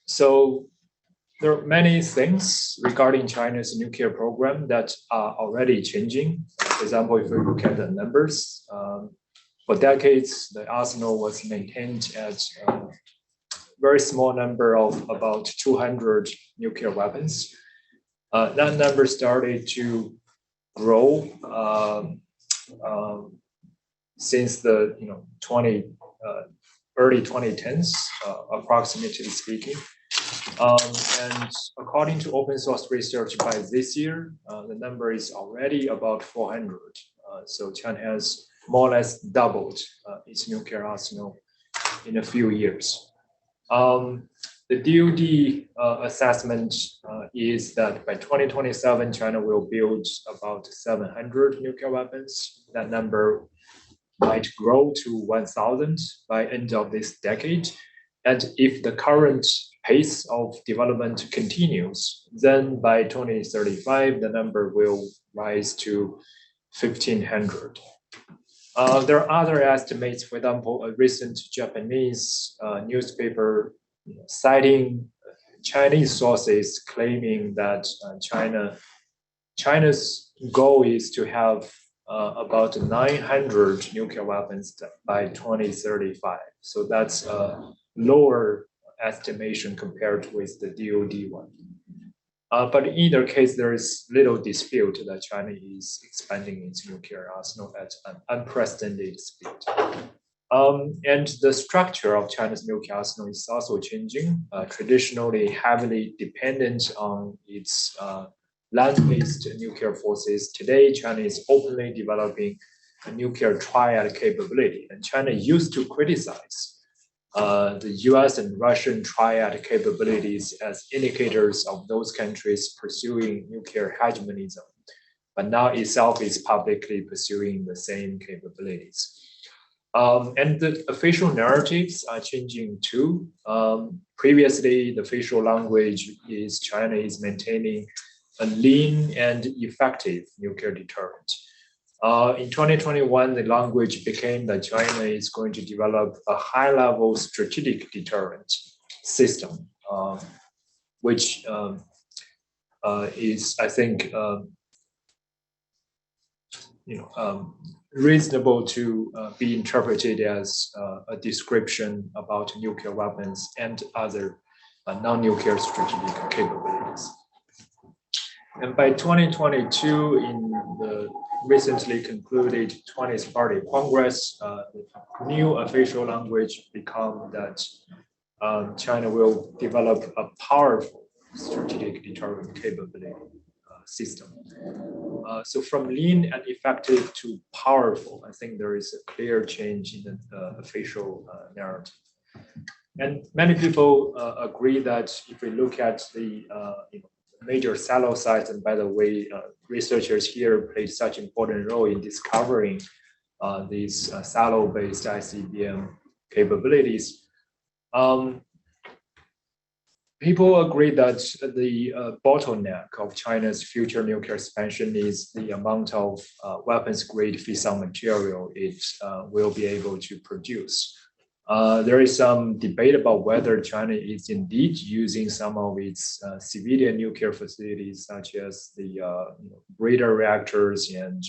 So there are many things regarding China's nuclear program that are already changing. For example, if we look at the numbers, for decades, the arsenal was maintained at a very small number of about 200 nuclear weapons. That number started to grow since the early 2010s, approximately speaking. And according to open source research, by this year, the number is already about 400. So China has more or less doubled its nuclear arsenal in a few years. The DoD assessment is that by 2027, China will build about 700 nuclear weapons. That number might grow to 1,000 by end of this decade. And if the current pace of development continues, then by 2035, the number will rise to 1,500. There are other estimates. For example, a recent Japanese newspaper citing Chinese sources claiming that China's goal is to have about 900 nuclear weapons by 2035. So that's a lower estimation compared with the DoD one. But in either case, there is little dispute that China is expanding its nuclear arsenal at an unprecedented speed. And the structure of China's nuclear arsenal is also changing, traditionally heavily dependent on its land-based nuclear forces. Today, China is openly developing a nuclear triad capability, and China used to criticize the U.S. and Russian triad capabilities as indicators of those countries pursuing nuclear hegemonism, but now itself is publicly pursuing the same capabilities. And the official narratives are changing too. Previously, the official language is China is maintaining a lean and effective nuclear deterrent. In 2021, the language became that China is going to develop a high-level strategic deterrent system, which is, I think, reasonable to be interpreted as a description about nuclear weapons and other non-nuclear strategic capabilities. And by 2022, in the recently concluded 20th Party Congress, the new official language become that China will develop a powerful strategic deterrent capability system. So from lean and effective to powerful, I think there is a clear change in the official narrative. And many people agree that if we look at the major silo sites, and by the way, researchers here played such an important role in discovering these silo-based ICBM capabilities. People agree that the bottleneck of China's future nuclear expansion is the amount of weapons-grade fissile material it will be able to produce. There is some debate about whether China is indeed using some of its civilian nuclear facilities, such as the breeder reactors and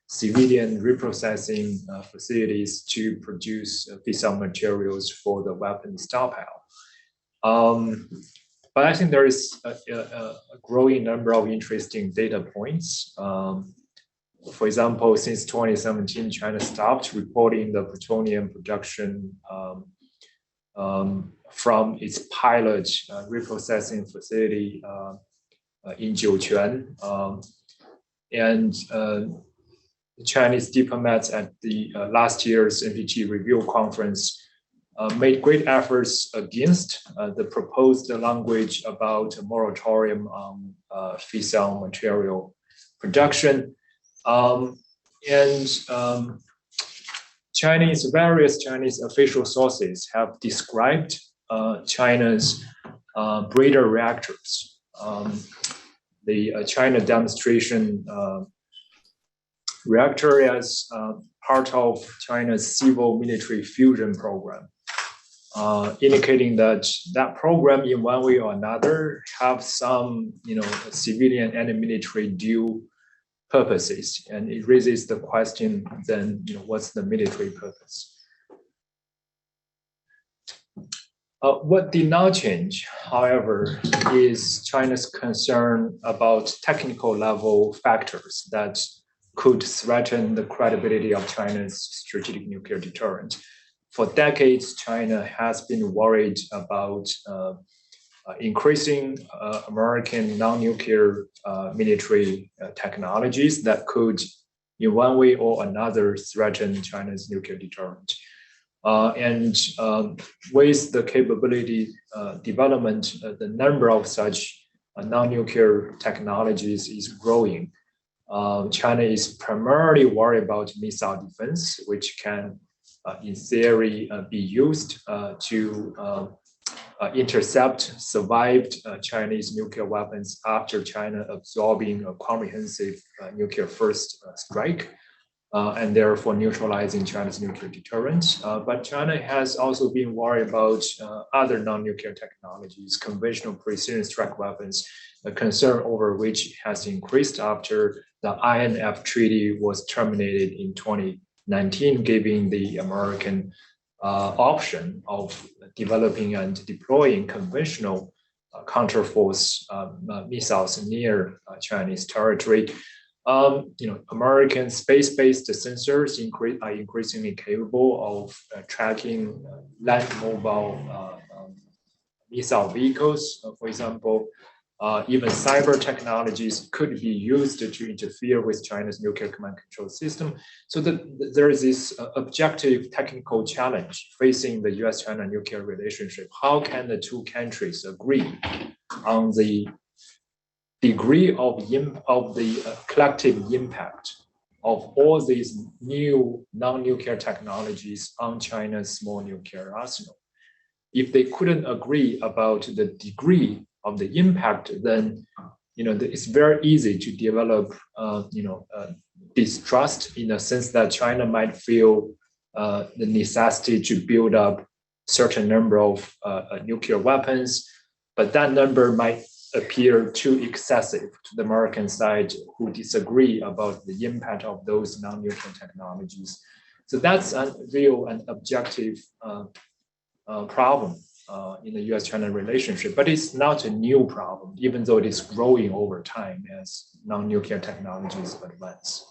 civilian reprocessing facilities to produce fissile materials for the weapon stockpile. But I think there is a growing number of interesting data points. For example, since 2017, China stopped reporting the plutonium production from its pilot reprocessing facility in Jiuquan. And the Chinese diplomats at the last year's NPT review conference made great efforts against the proposed language about a moratorium on fissile material production. Various Chinese official sources have described China's breeder reactors. The China demonstration reactor as part of China's civil military fusion program. indicating that that program in one way or another have some, civilian and military dual purposes, and it raises the question: then, what's the military purpose? What did not change, however, is China's concern about technical level factors that could threaten the credibility of China's strategic nuclear deterrent. For decades, China has been worried about increasing American non-nuclear military technologies that could, in one way or another, threaten China's nuclear deterrent. With the capability development, the number of such non-nuclear technologies is growing. China is primarily worried about missile defense, which can, in theory, be used to intercept survived Chinese nuclear weapons after China absorbing a comprehensive nuclear first strike, and therefore neutralizing China's nuclear deterrent. But China has also been worried about other non-nuclear technologies, conventional precision strike weapons, a concern over which has increased after the INF Treaty was terminated in 2019, giving the American option of developing and deploying conventional counterforce missiles near Chinese territory. American space-based sensors are increasingly capable of tracking land mobile missile vehicles. For example, even cyber technologies could be used to interfere with China's nuclear command control system. So there is this objective technical challenge facing the U.S. China nuclear relationship. How can the two countries agree on the degree of the collective impact of all these new non-nuclear technologies on China's small nuclear arsenal? If they couldn't agree about the degree of the impact, then it's very easy to develop distrust, in the sense that China might feel the necessity to build up certain number of nuclear weapons, but that number might appear too excessive to the American side, who disagree about the impact of those non-nuclear technologies. So that's a real and objective problem in the U.S.-China relationship, but it's not a new problem, even though it is growing over time as non-nuclear technologies advance.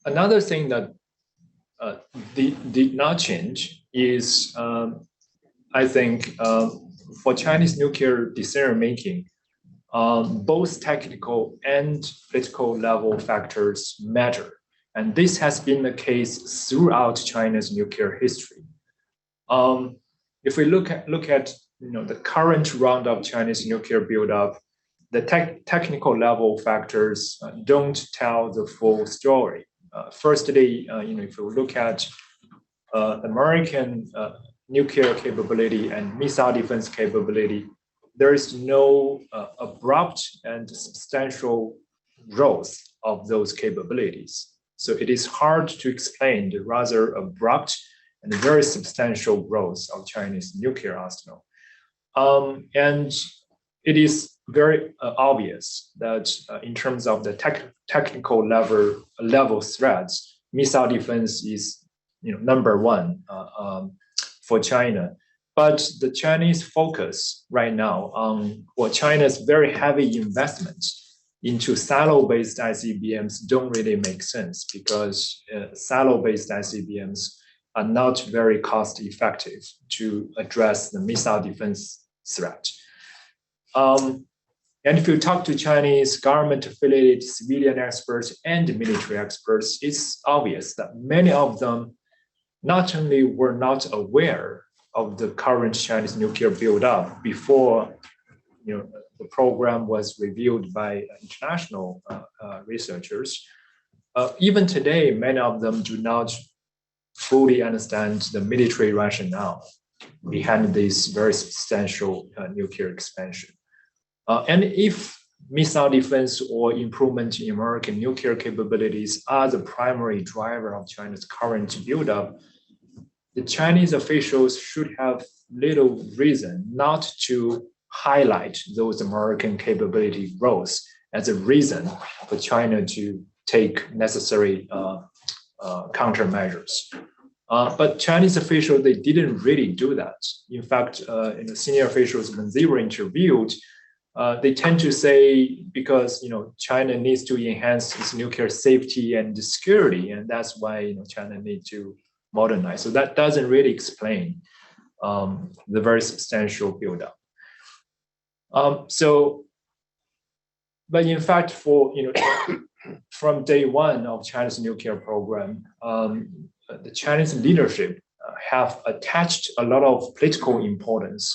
Another thing that did not change is, I think, for Chinese nuclear decision-making, both technical and political level factors matter. And this has been the case throughout China's nuclear history. If we look at the current round of Chinese nuclear buildup, the technical level factors don't tell the full story. Firstly, if we look at American nuclear capability and missile defense capability, there is no abrupt and substantial growth of those capabilities. So it is hard to explain the rather abrupt and very substantial growth of Chinese nuclear arsenal. And it is very obvious that in terms of the technical level threats, missile defense is number one for China. But the Chinese focus right now on China's very heavy investment into silo-based ICBMs don't really make sense, because silo-based ICBMs are not very cost-effective to address the missile defense threat. And if you talk to Chinese government-affiliated civilian experts and military experts, it's obvious that many of them not only were not aware of the current Chinese nuclear buildup before the program was reviewed by international researchers, even today, many of them do not fully understand the military rationale behind this very substantial nuclear expansion. And if missile defense or improvement in American nuclear capabilities are the primary driver of China's current buildup, the Chinese officials should have little reason not to highlight those American capability roles as a reason for China to take necessary countermeasures. But Chinese officials, they didn't really do that. In fact, senior officials, when they were interviewed, they tend to say because China needs to enhance its nuclear safety and security, and that's why China needs to modernize. So that doesn't really explain the very substantial buildup. But in fact, from day one of China's nuclear program, the Chinese leadership have attached a lot of political importance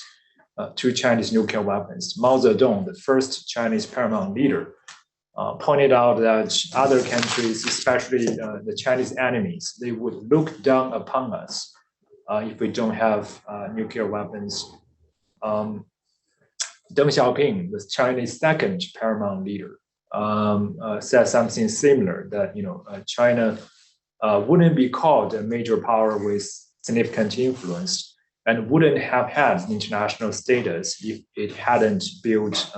to Chinese nuclear weapons. Mao Zedong, the first Chinese paramount leader, pointed out that other countries, especially the Chinese enemies, they would look down upon us if we don't have nuclear weapons. Deng Xiaoping, the Chinese second paramount leader, said something similar, that China wouldn't be called a major power with significant influence and wouldn't have had international status if it hadn't built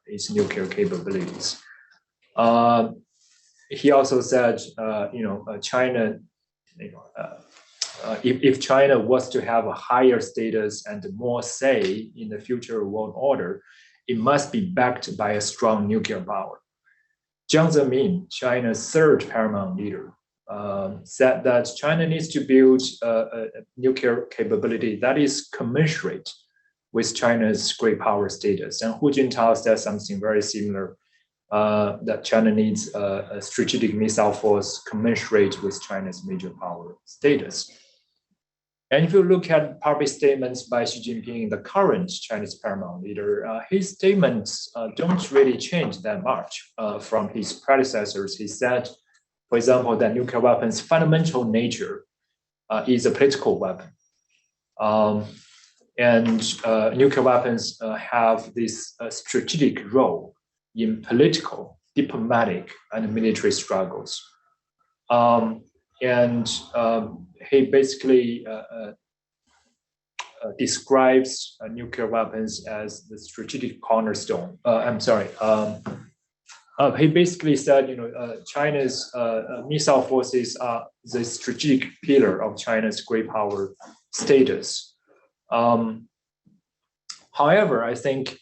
its nuclear capabilities. He also said, China, if China was to have a higher status and more say in the future world order, it must be backed by a strong nuclear power. Jiang Zemin, China's third paramount leader, said that China needs to build a nuclear capability that is commensurate with China's great power status. And Hu Jintao said something very similar, that China needs a strategic missile force commensurate with China's major power status. And if you look at public statements by Xi Jinping, the current Chinese paramount leader, his statements don't really change that much from his predecessors. He said, for example, that nuclear weapons' fundamental nature is a political weapon. And nuclear weapons have this strategic role in political, diplomatic, and military struggles. He basically describes nuclear weapons as the strategic cornerstone. He basically said, China's missile forces are the strategic pillar of China's great power status. However, I think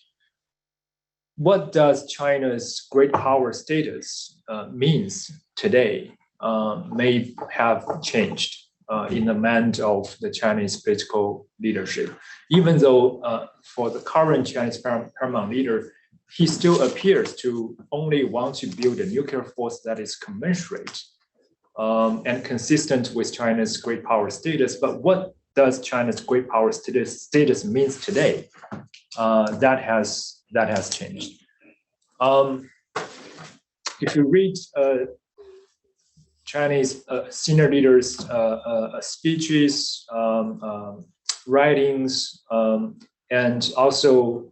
what does China's great power status means today may have changed in the mind of the Chinese political leadership. Even though for the current Chinese paramount leader, he still appears to only want to build a nuclear force that is commensurate and consistent with China's great power status. But what does China's great power status means today? That has changed. If you read Chinese senior leaders' speeches, writings, and also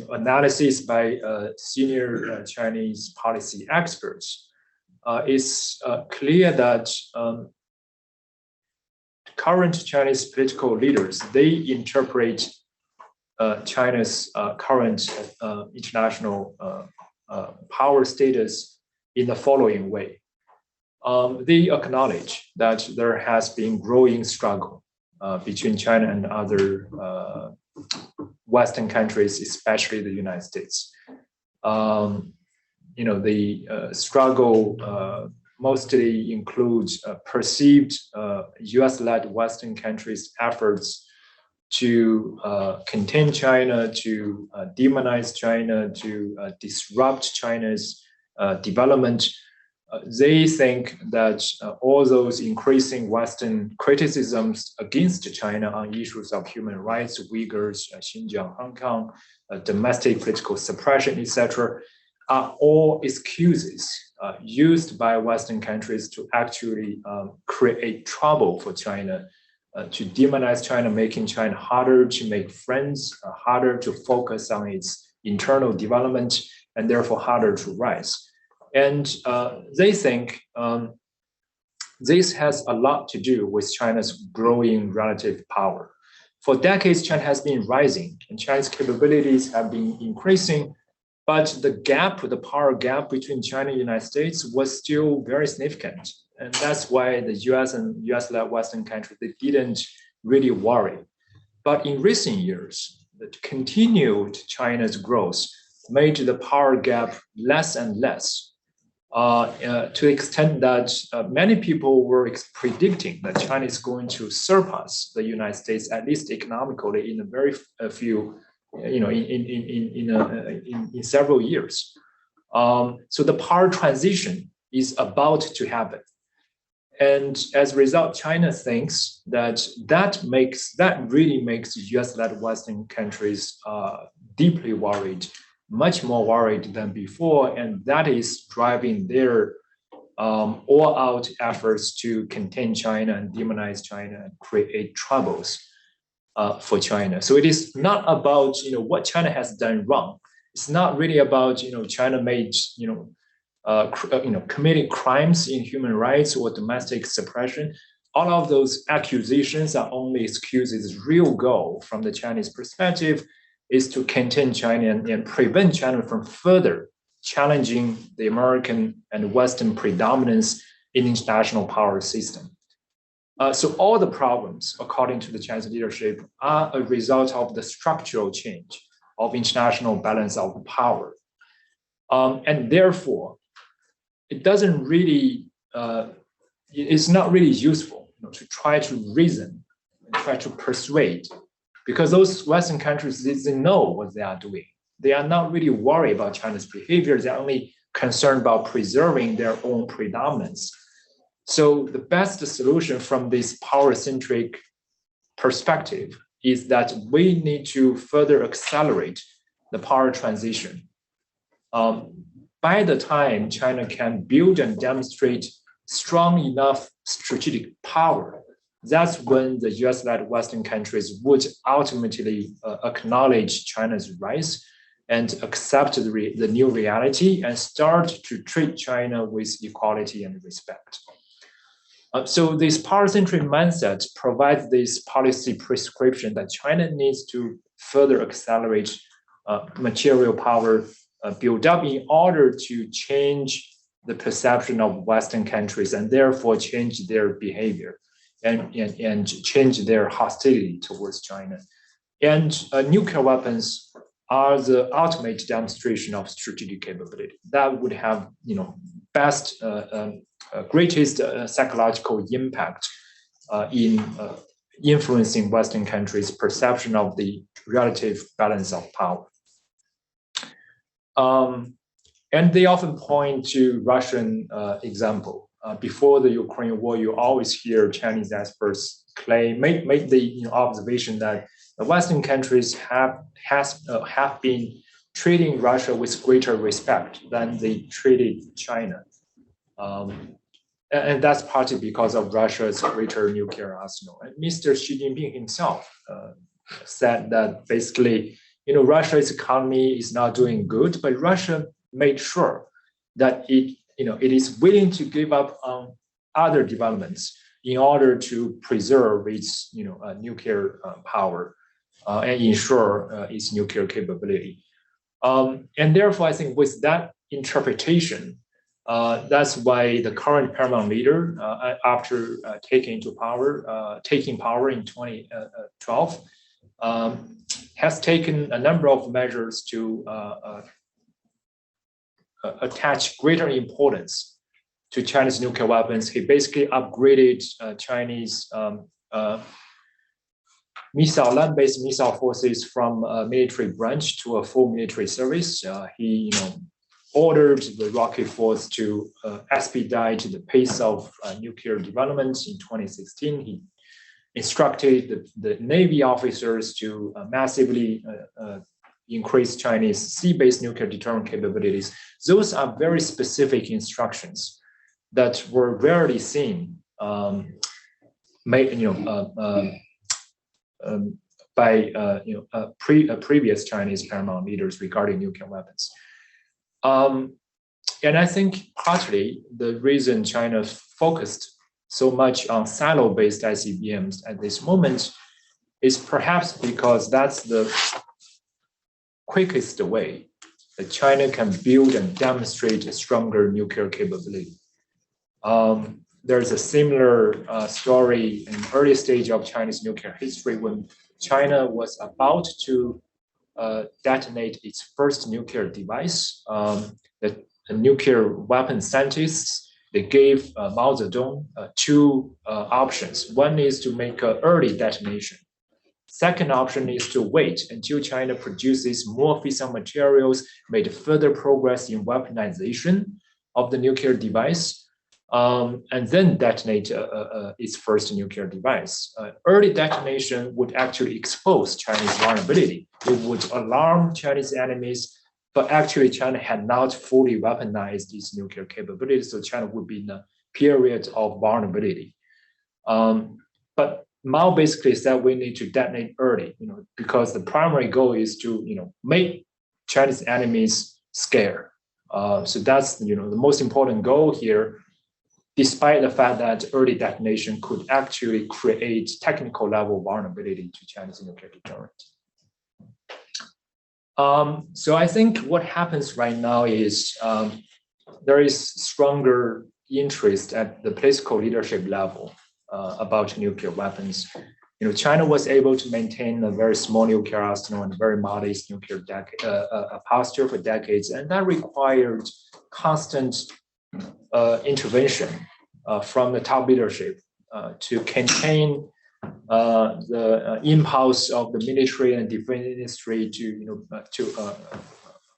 analysis by senior Chinese policy experts, it's clear that current Chinese political leaders, they interpret China's current international power status in the following way. They acknowledge that there has been growing struggle between China and other Western countries, especially the United States. The struggle mostly includes perceived U.S.-led Western countries' efforts to contain China, to demonize China, to disrupt China's development. They think that all those increasing Western criticisms against China on issues of human rights, Uyghurs, Xinjiang, Hong Kong, domestic political suppression, etc., are all excuses used by Western countries to actually create trouble for China, to demonize China, making China harder to make friends, harder to focus on its internal development, and therefore harder to rise. And they think This has a lot to do with China's growing relative power. For decades, China has been rising, and China's capabilities have been increasing, but the power gap between China and the United States was still very significant. And that's why the US and US-led Western countries, they didn't really worry. But in recent years, the continued China's growth made the power gap less and less, to the extent that many people were predicting that China is going to surpass the United States, at least economically, in a very few, in several years. So the power transition is about to happen. And as a result, China thinks that really makes US-led Western countries deeply worried, much more worried than before, and that is driving their all-out efforts to contain China and demonize China and create troubles for China. So it is not about what China has done wrong. It's not really about China made committing crimes in human rights or domestic suppression. All of those accusations are only excuses. Real goal from the Chinese perspective is to contain China and prevent China from further challenging the American and Western predominance in international power system. So all the problems, according to the Chinese leadership, are a result of the structural change of international balance of power. And therefore, it doesn't really, it's not really useful to try to reason and try to persuade, because those Western countries, they know what they are doing. They are not really worried about China's behavior. They're only concerned about preserving their own predominance. So the best solution from this power-centric perspective is that we need to further accelerate the power transition. By the time China can build and demonstrate strong enough strategic power, that's when the US-led Western countries would ultimately acknowledge China's rise and accept the new reality and start to treat China with equality and respect. So this power-centric mindset provides this policy prescription that China needs to further accelerate material power build up in order to change the perception of Western countries and therefore change their behavior and change their hostility towards China. And nuclear weapons are the ultimate demonstration of strategic capability. That would have, best, greatest psychological impact in influencing Western countries' perception of the relative balance of power. And they often point to Russian example. Before the Ukraine war, you always hear Chinese experts make the observation that the Western countries have been treating Russia with greater respect than they treated China. And that's partly because of Russia's greater nuclear arsenal. And Mr. Xi Jinping himself said that basically, Russia's economy is not doing good, but Russia made sure that it is willing to give up on other developments in order to preserve its, nuclear power and ensure its nuclear capability. And therefore, I think with that interpretation, that's why the current paramount leader, after taking power in 2012, has taken a number of measures to attach greater importance to Chinese nuclear weapons. He basically upgraded Chinese land-based missile forces from a military branch to a full military service. He, ordered the rocket force to expedite the pace of nuclear development in 2016. He instructed the Navy officers to massively increase Chinese sea-based nuclear deterrent capabilities. Those are very specific instructions that were rarely seen by previous Chinese paramount leaders regarding nuclear weapons. And I think partly the reason China focused so much on silo-based ICBMs at this moment is perhaps because that's the quickest way that China can build and demonstrate a stronger nuclear capability. There's a similar story in the early stage of Chinese nuclear history when China was about to detonate its first nuclear device. The nuclear weapon scientists, they gave Mao Zedong two options. One is to make an early detonation. Second option is to wait until China produces more fissile materials, made further progress in weaponization of the nuclear device, and then detonate its first nuclear device. Early detonation would actually expose Chinese vulnerability. It would alarm Chinese enemies, but actually China had not fully weaponized its nuclear capabilities, so China would be in a period of vulnerability. But Mao basically said we need to detonate early, because the primary goal is to, make Chinese enemies scared. So that's, the most important goal here, despite the fact that early detonation could actually create technical level vulnerability to Chinese nuclear deterrent. So I think what happens right now is there is stronger interest at the political leadership level about nuclear weapons. China was able to maintain a very small nuclear arsenal and very modest nuclear posture for decades, and that required constant intervention from the top leadership to contain the impulse of the military and defense industry to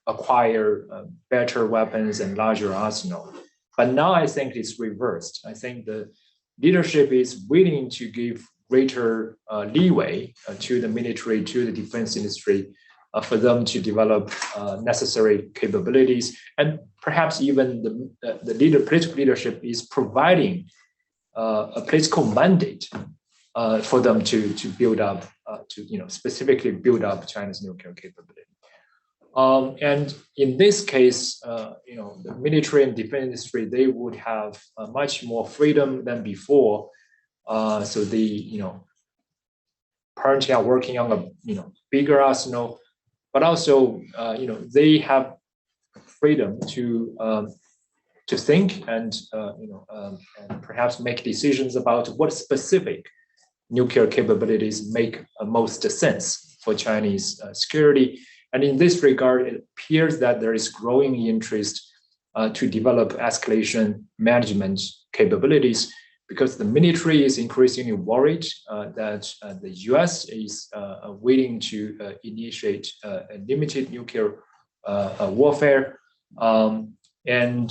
acquire better weapons and larger arsenal. But now I think it's reversed. I think the leadership is willing to give greater leeway to the military, to the defense industry, for them to develop necessary capabilities, and perhaps even the political leadership is providing a political mandate for them to build up, specifically build up China's nuclear capability. And in this case, the military and defense industry, they would have much more freedom than before. So they, currently are working on a bigger arsenal, but also they have freedom to think and and perhaps make decisions about what specific nuclear capabilities make most sense for Chinese security. And in this regard, it appears that there is growing interest to develop escalation management capabilities, because the military is increasingly worried that the U.S. is willing to initiate a limited nuclear warfare. In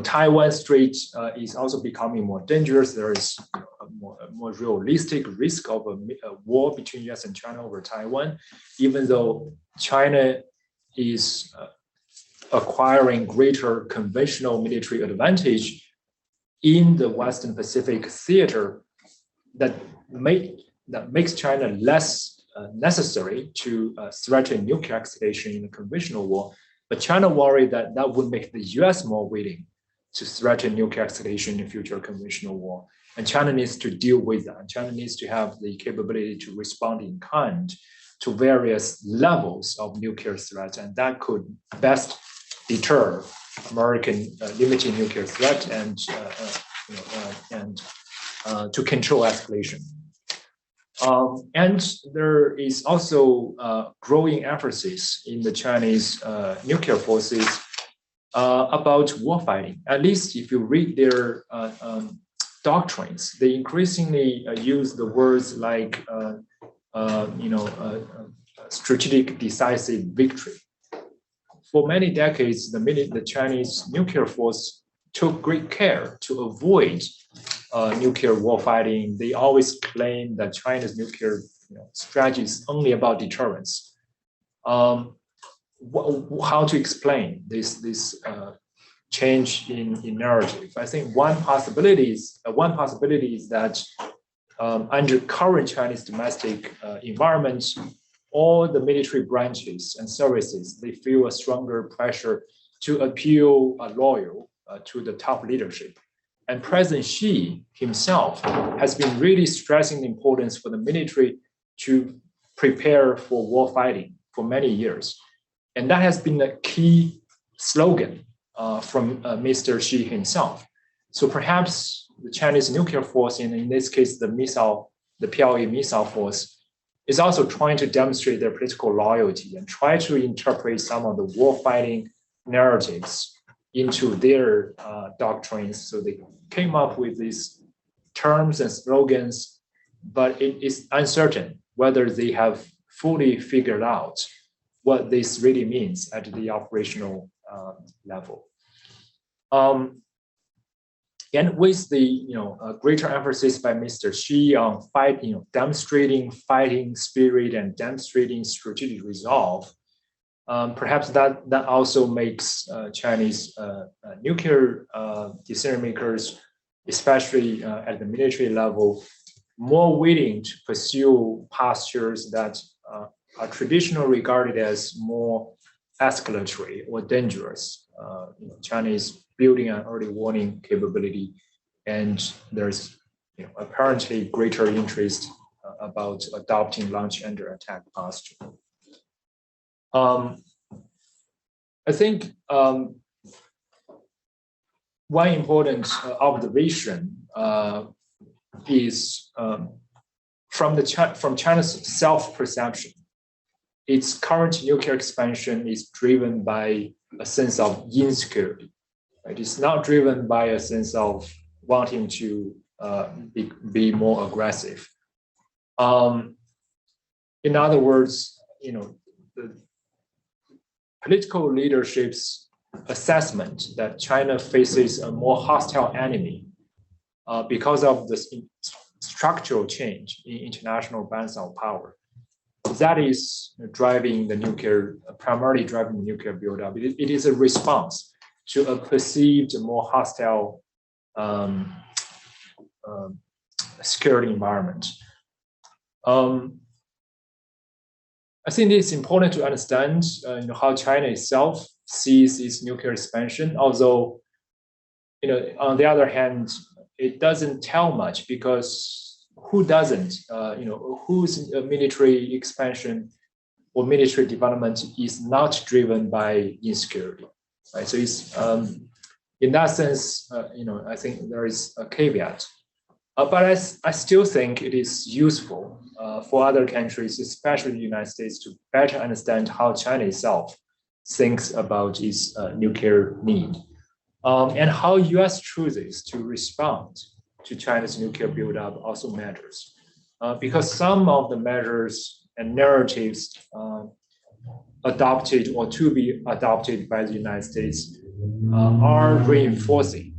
Taiwan Strait is also becoming more dangerous. There is a more realistic risk of a war between U.S. and China over Taiwan, even though China is acquiring greater conventional military advantage in the Western Pacific theater that makes China less necessary to threaten nuclear escalation in a conventional war. But China worried that that would make the US more willing to threaten nuclear escalation in future conventional war. And China needs to deal with that. China needs to have the capability to respond in kind to various levels of nuclear threat. And that could best deter American limited nuclear threat and to control escalation. And there is also growing emphasis in the Chinese nuclear forces about warfighting. At least if you read their doctrines, they increasingly use the words like, strategic decisive victory. For many decades, the Chinese nuclear force took great care to avoid nuclear warfighting. They always claim that China's nuclear strategy is only about deterrence. How to explain this change in narrative? I think one possibility is that under current Chinese domestic environment, all the military branches and services, they feel a stronger pressure to appeal loyal to the top leadership. And President Xi himself has been really stressing the importance for the military to prepare for war fighting for many years. And that has been a key slogan from Mr. Xi himself. So perhaps the Chinese nuclear force, and in this case, the PLA missile force, is also trying to demonstrate their political loyalty and try to interpret some of the war fighting narratives into their doctrines. So they came up with these terms and slogans, but it is uncertain whether they have fully figured out what this really means at the operational level. And with the greater emphasis by Mr. Xi on demonstrating fighting spirit and demonstrating strategic resolve, perhaps that also makes Chinese nuclear decision makers, especially at the military level, more willing to pursue postures that are traditionally regarded as more escalatory or dangerous. China is building an early warning capability, and there's apparently greater interest about adopting launch under attack posture. I think one important observation is from China's self-perception. Its current nuclear expansion is driven by a sense of insecurity. Right? It's not driven by a sense of wanting to be more aggressive. In other words, the political leadership's assessment that China faces a more hostile enemy because of the structural change in international balance of power. That is primarily driving the nuclear buildup. It is a response to a perceived more hostile security environment. I think it's important to understand how China itself sees its nuclear expansion, although on the other hand, it doesn't tell much, because who doesn't? Whose military expansion or military development is not driven by insecurity, right? So it's in that sense, I think there is a caveat. But I still think it is useful for other countries, especially the United States, to better understand how China itself thinks about its nuclear need, and how U.S. chooses to respond to China's nuclear buildup also matters, because some of the measures and narratives adopted or to be adopted by the United States are reinforcing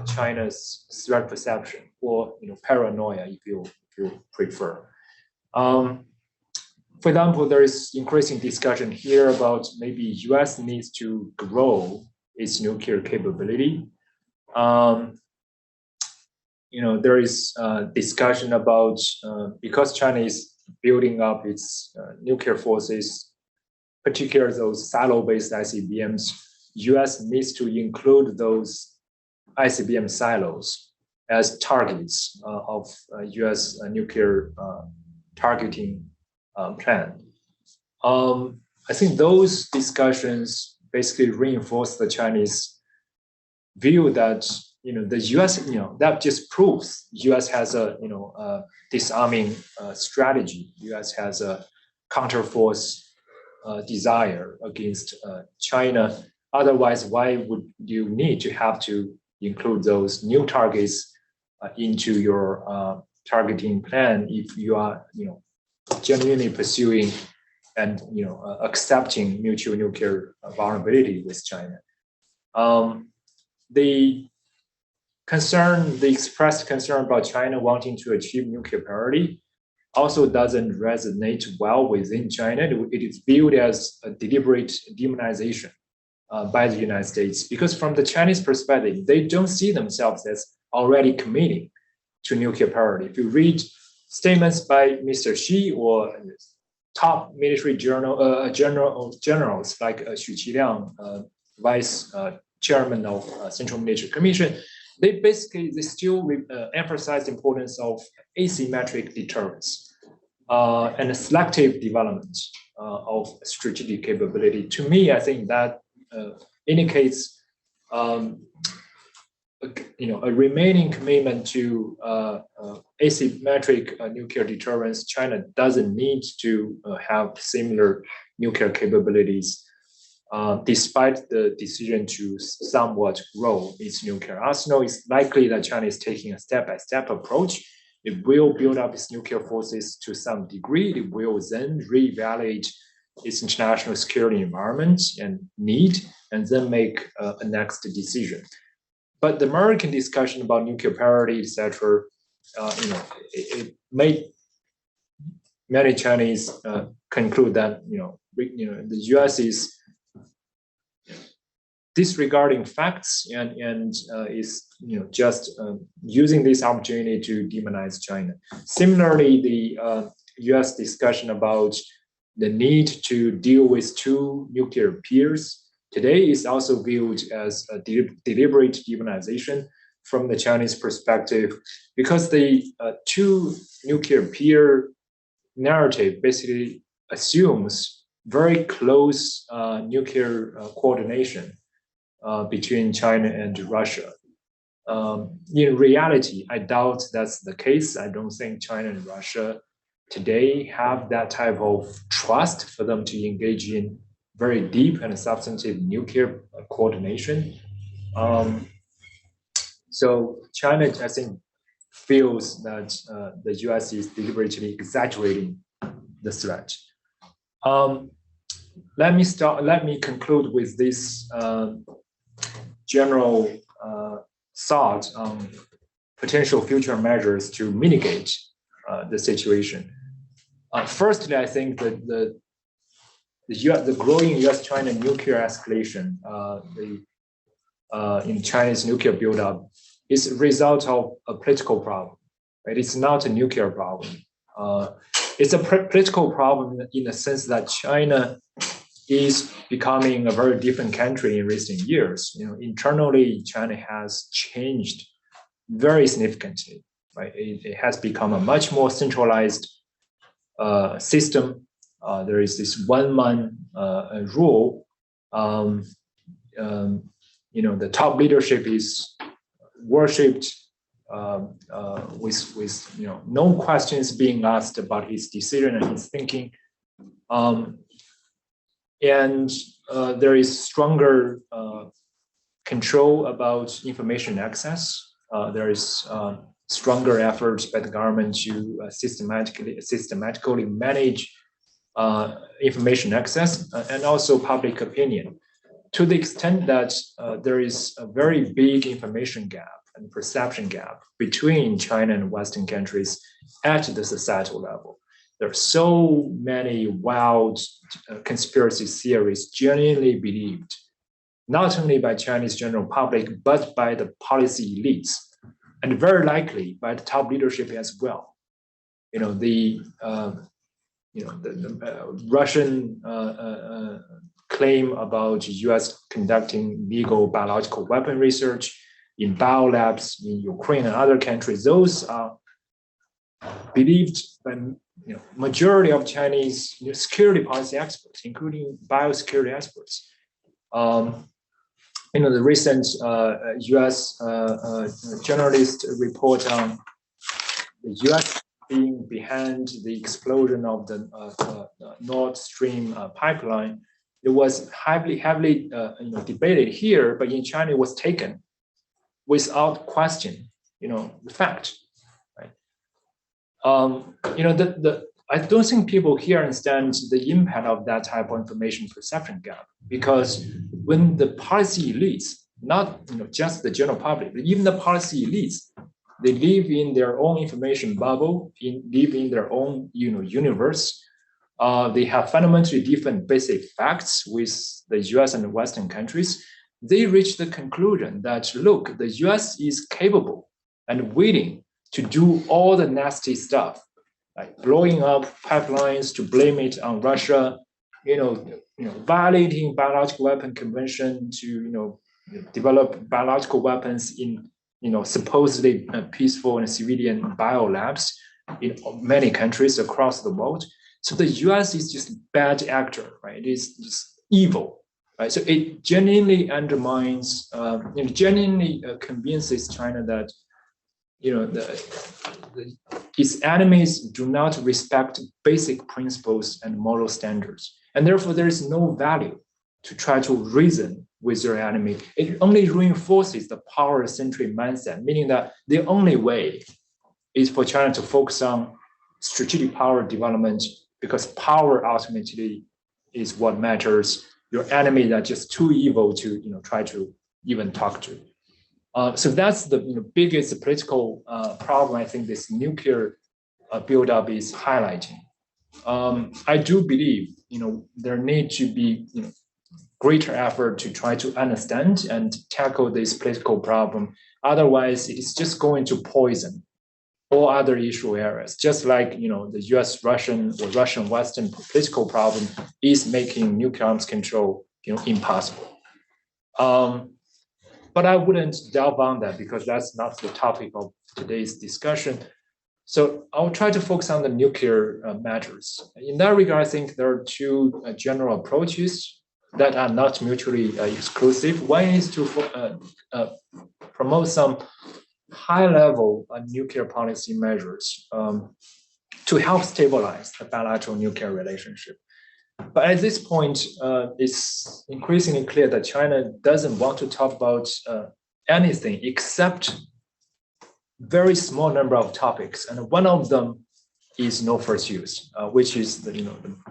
China's threat perception, or paranoia, if you prefer. For example, there is increasing discussion here about maybe U.S. needs to grow its nuclear capability. There is discussion about because China is building up its nuclear forces, particularly those silo-based ICBMs, U.S. needs to include those ICBM silos as targets of U.S. nuclear targeting plan. I think those discussions basically reinforce the Chinese view that the U.S. that just proves U.S. has a disarming strategy. U.S. has a counterforce desire against China. Otherwise, why would you need to have to include those new targets into your targeting plan if you are genuinely pursuing and accepting mutual nuclear vulnerability with China? The expressed concern about China wanting to achieve nuclear parity also doesn't resonate well within China. It is viewed as a deliberate demonization by the United States, because from the Chinese perspective, they don't see themselves as already committing to nuclear parity. If you read statements by Mr. Xi or top military generals like Xu Qiliang, vice chairman of Central Military Commission, they still emphasize the importance of asymmetric deterrence and a selective development of strategic capability. To me, I think that indicates a remaining commitment to asymmetric nuclear deterrence. China doesn't need to have similar nuclear capabilities, despite the decision to somewhat grow its nuclear arsenal. It's likely that China is taking a step-by-step approach. It will build up its nuclear forces to some degree. It will then reevaluate its international security environment and need, and then make a next decision. But the American discussion about nuclear parity, etc., it made many Chinese conclude that the U.S. is disregarding facts and is just using this opportunity to demonize China. Similarly, the U.S. discussion about the need to deal with two nuclear peers today is also viewed as a deliberate demonization from the Chinese perspective, because the two nuclear peer narrative basically assumes very close nuclear coordination between China and Russia. In reality, I doubt that's the case. I don't think China and Russia today have that type of trust for them to engage in very deep and substantive nuclear coordination. So China, I think, feels that the US is deliberately exaggerating the threat. Let me conclude with this general thought on potential future measures to mitigate the situation. Firstly, I think that the growing U.S.-China nuclear escalation in China's nuclear buildup is a result of a political problem. Right? It's not a nuclear problem. It's a political problem in the sense that China is becoming a very different country in recent years. Internally, China has changed very significantly. Right? It has become a much more centralized system. There is this one-man rule. The top leadership is worshipped with no questions being asked about his decision and his thinking. And there is stronger control about information access. There is stronger efforts by the government to systematically manage information access and also public opinion, to the extent that there is a very big information gap and perception gap between China and Western countries at the societal level. There are so many wild conspiracy theories genuinely believed, not only by Chinese general public, but by the policy elites, and very likely by the top leadership as well. The Russian claim about U.S. conducting legal biological weapon research in biolabs in Ukraine and other countries, those are believed by majority of Chinese security policy experts, including biosecurity experts. The recent U.S. Journalist report on the U.S. being behind the explosion of the Nord Stream pipeline, it was heavily debated here, but in China it was taken without question, the fact. Right? I don't think people here understand the impact of that type of information perception gap, because when the policy elites, not just the general public, but even the policy elites, they live in their own information bubble, live in their own universe. They have fundamentally different basic facts with the US and the Western countries. They reach the conclusion that, look, the US is capable and willing to do all the nasty stuff, like blowing up pipelines to blame it on Russia, violating biological weapon convention to develop biological weapons in supposedly peaceful and civilian biolabs in many countries across the world. So the U.S. is just a bad actor, right? It is just evil, right? So it genuinely undermines, genuinely convinces China that its enemies do not respect basic principles and moral standards, and therefore there is no value to try to reason with your enemy. It only reinforces the power-centric mindset, meaning that the only way is for China to focus on strategic power development, because power ultimately is what matters. Your enemy are just too evil to try to even talk to. So that's the biggest political problem I think this nuclear buildup is highlighting. I do believe there need to be greater effort to try to understand and tackle this political problem. Otherwise, it is just going to poison all other issue areas. Just like the U.S.-Russian or Russian-Western political problem is making nuclear arms control impossible. But I wouldn't delve on that because that's not the topic of today's discussion. So I'll try to focus on the nuclear matters. In that regard, I think there are two general approaches that are not mutually exclusive. One is to promote some high-level nuclear policy measures to help stabilize the bilateral nuclear relationship. But at this point, it's increasingly clear that China doesn't want to talk about anything except very small number of topics, and one of them is no first use, which is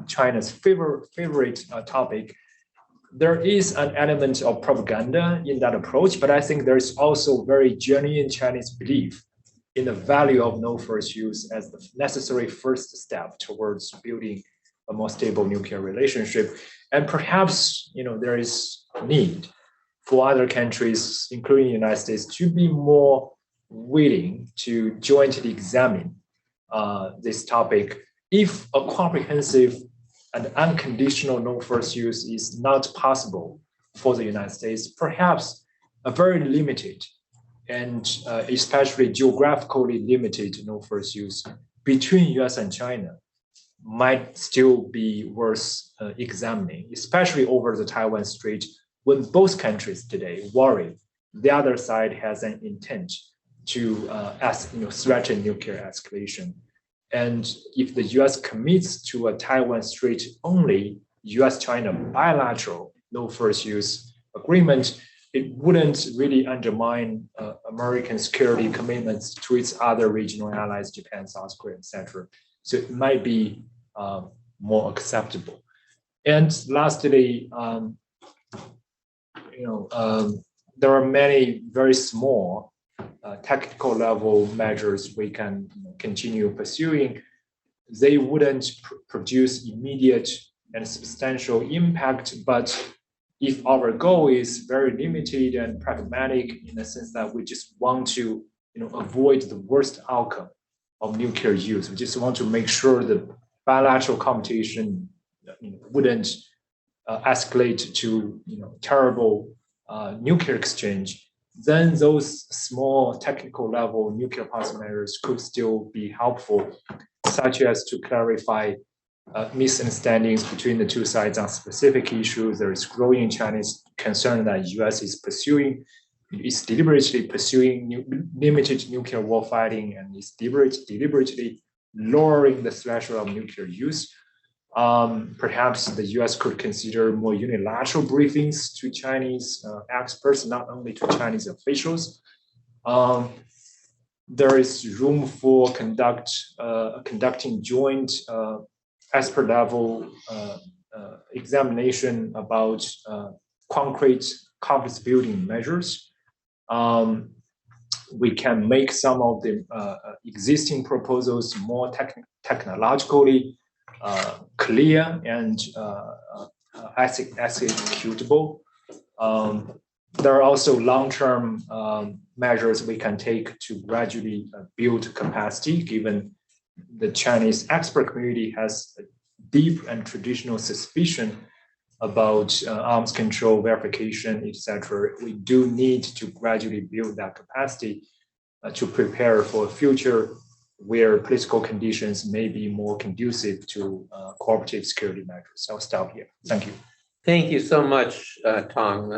China's favorite topic. There is an element of propaganda in that approach, but I think there's also very genuine Chinese belief in the value of no first use as the necessary first step towards building a more stable nuclear relationship. And perhaps there is need for other countries, including the United States, to be more willing to jointly examine this topic. If a comprehensive and unconditional no first use is not possible for the United States, perhaps a very limited and especially geographically limited no first use between US and China might still be worth examining, especially over the Taiwan Strait, when both countries today worry the other side has an intent to threaten nuclear escalation. And if the US commits to a Taiwan Strait only US China bilateral no first use agreement, it wouldn't really undermine American security commitments to its other regional allies, Japan, South Korea, etc. So it might be more acceptable. And lastly, there are many very small technical level measures we can continue pursuing. They wouldn't produce immediate and substantial impact, but if our goal is very limited and pragmatic in the sense that we just want to avoid the worst outcome of nuclear use, we just want to make sure that bilateral competition wouldn't escalate to terrible nuclear exchange, then those small technical level nuclear policy measures could still be helpful, such as to clarify misunderstandings between the two sides on specific issues. There is growing Chinese concern that US is deliberately pursuing limited nuclear warfighting and is deliberately lowering the threshold of nuclear use. Perhaps the US could consider more unilateral briefings to Chinese experts, not only to Chinese officials. There is room for conducting joint expert level examination about concrete confidence building measures. We can make some of the existing proposals more technologically clear and executable. There are also long-term measures we can take to gradually build capacity, given the Chinese expert community has a deep and traditional suspicion about arms control, verification, etc. We do need to gradually build that capacity to prepare for a future where political conditions may be more conducive to cooperative security measures. I'll stop here. Thank you. Thank you so much, Tong.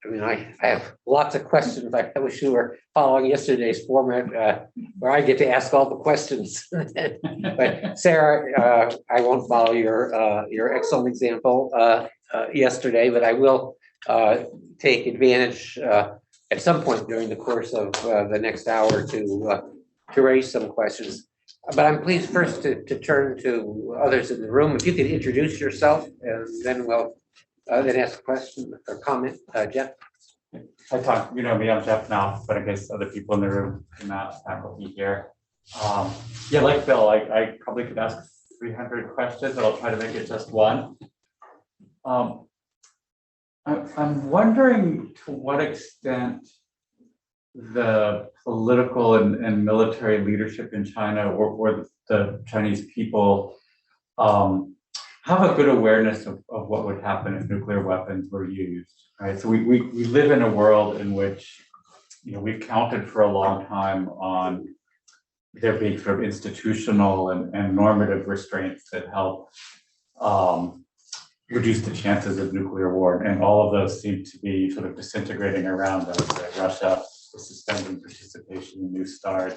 I mean, I have lots of questions. I wish you were following yesterday's format where I get to ask all the questions. But Sarah, I won't follow your excellent example yesterday, but I will take advantage at some point during the course of the next hour to raise some questions. But I'm pleased first to turn to others in the room. If you could introduce yourself, and then we'll then ask a question or comment. Jeff? Hi, Tom. You know me, I'm Jeff now, but I guess other people in the room are not faculty here. Yeah, like Bill, I probably could ask 300 questions, but I'll try to make it just one. I'm wondering to what extent the political and military leadership in China or the Chinese people have a good awareness of what would happen if nuclear weapons were used, right? So we live in a world in which, you know, we've counted for a long time on there being sort of institutional and normative restraints that help reduce the chances of nuclear war, and all of those seem to be sort of disintegrating around us. Russia is suspending participation in New START.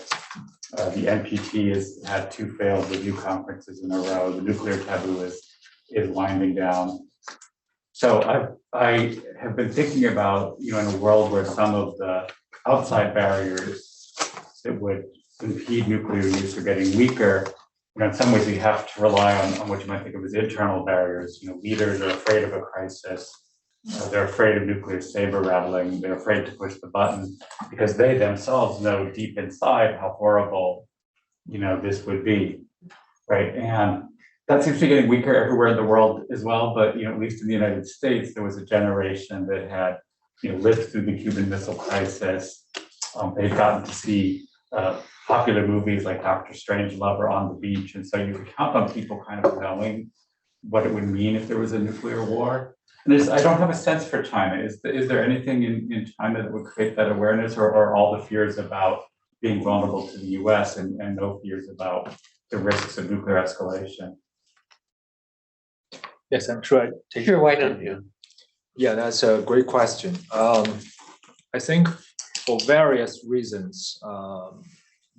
The NPT has had 2 failed review conferences in a row. The nuclear taboo is winding down. So I have been thinking about, you know, in a world where some of the outside barriers that would impede nuclear use are getting weaker, you know, in some ways we have to rely on what you might think of as internal barriers. You know, leaders are afraid of a crisis. They're afraid of nuclear saber rattling. They're afraid to push the button because they themselves know deep inside how horrible, you know, this would be, right? And that seems to be getting weaker everywhere in the world as well. But, you know, at least in the United States, there was a generation that had, you know, lived through the Cuban Missile Crisis. They've gotten to see popular movies like Dr. Strangelove or On the Beach. And so you could count on people kind of knowing what it would mean if there was a nuclear war. And I don't have a sense for China. Is there anything in China that would create that awareness, or all the fears about being vulnerable to the US and no fears about the risks of nuclear escalation? Yes, I'm sure. Sure, why don't you? Yeah, that's a great question. I think for various reasons,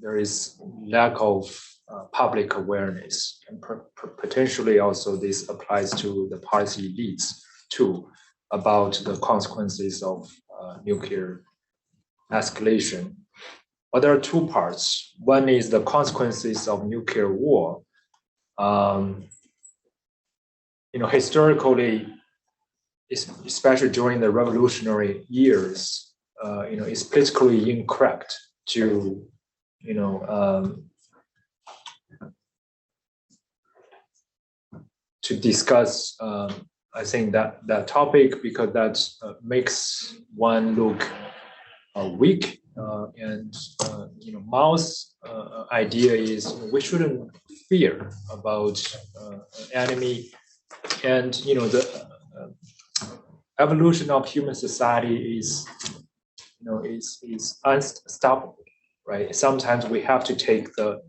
there is lack of public awareness, and potentially also this applies to the policy elites too, about the consequences of nuclear escalation. But there are 2 parts. One is the consequences of nuclear war. You know, historically, especially during the revolutionary years, you know, it's politically incorrect to, you know, to discuss, I think that topic, because that makes one look weak. And you know, Mao's idea is we shouldn't fear about enemy, and you know the evolution of human society is, you know, is unstoppable, right? Sometimes we have to take the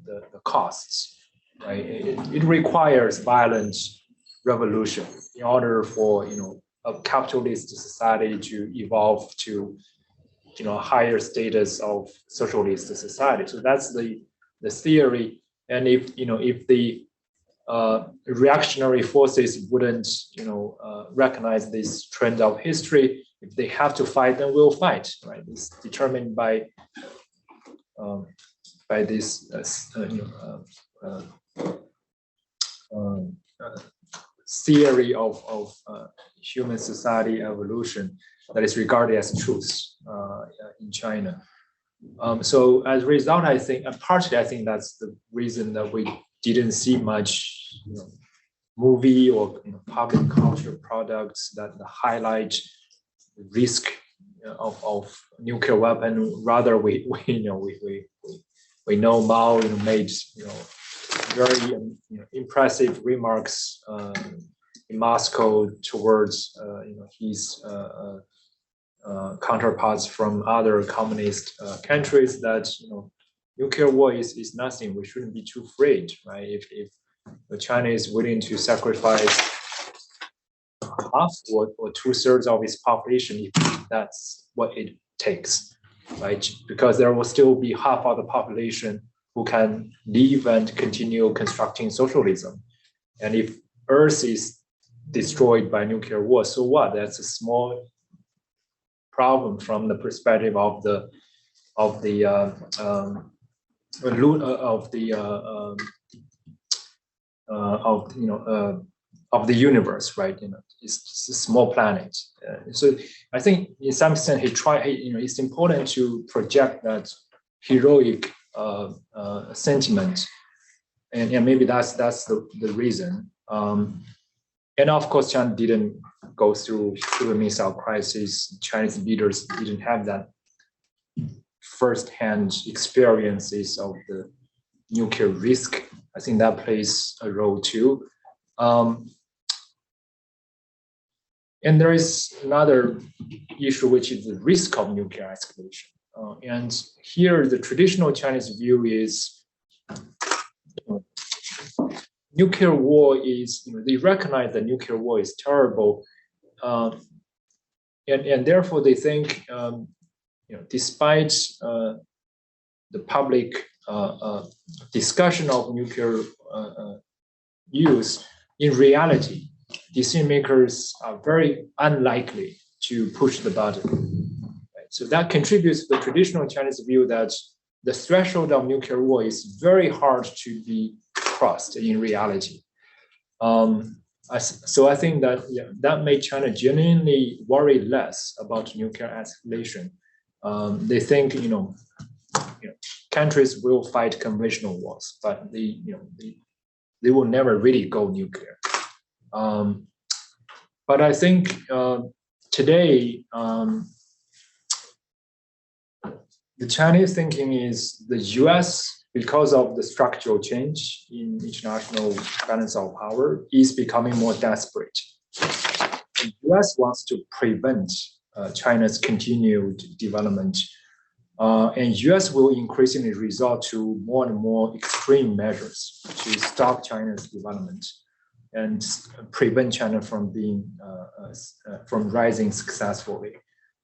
costs, right? It requires violent revolution in order for, you know, a capitalist society to evolve to, you know, higher status of socialist society. So that's the theory. And if, you know, if the reactionary forces wouldn't, you know, recognize this trend of history, if they have to fight, then we'll fight, right? It's determined by this you know, theory of human society evolution that is regarded as truth in China. So as a result, I think, and partially I think that's the reason that we didn't see much, you know, movie or, you know, public culture products that highlight the risk of nuclear weapon. Rather, we know Mao, you know, made, you know, very, you know, impressive remarks in Moscow towards his counterparts from other communist countries that nuclear war is nothing. We shouldn't be too afraid, right? If China is willing to sacrifice half or 2/3 of its population, if that's what it takes, right? Because there will still be half of the population who can live and continue constructing socialism. And if Earth is destroyed by nuclear war, so what? That's a small problem from the perspective of the of the universe, right? It's a small planet. So I think in some extent it's important to project that heroic sentiment, and maybe that's the reason. And of course, China didn't go through the missile crisis. Chinese leaders didn't have that first-hand experiences of the nuclear risk. I think that plays a role too. And there is another issue, which is the risk of nuclear escalation. And here, the traditional Chinese view is nuclear war is, they recognize that nuclear war is terrible. And therefore, they think, despite the public discussion of nuclear use, in reality, decision makers are very unlikely to push the button. Right? So that contributes to the traditional Chinese view that the threshold of nuclear war is very hard to be crossed in reality. So I think that that made China genuinely worry less about nuclear escalation. They think countries will fight conventional wars, but they will never really go nuclear. But I think today the Chinese thinking is the U.S., because of the structural change in international balance of power, is becoming more desperate. The U.S. wants to prevent China's continued development, and U.S. will increasingly resort to more and more extreme measures to stop China's development and prevent China from from rising successfully.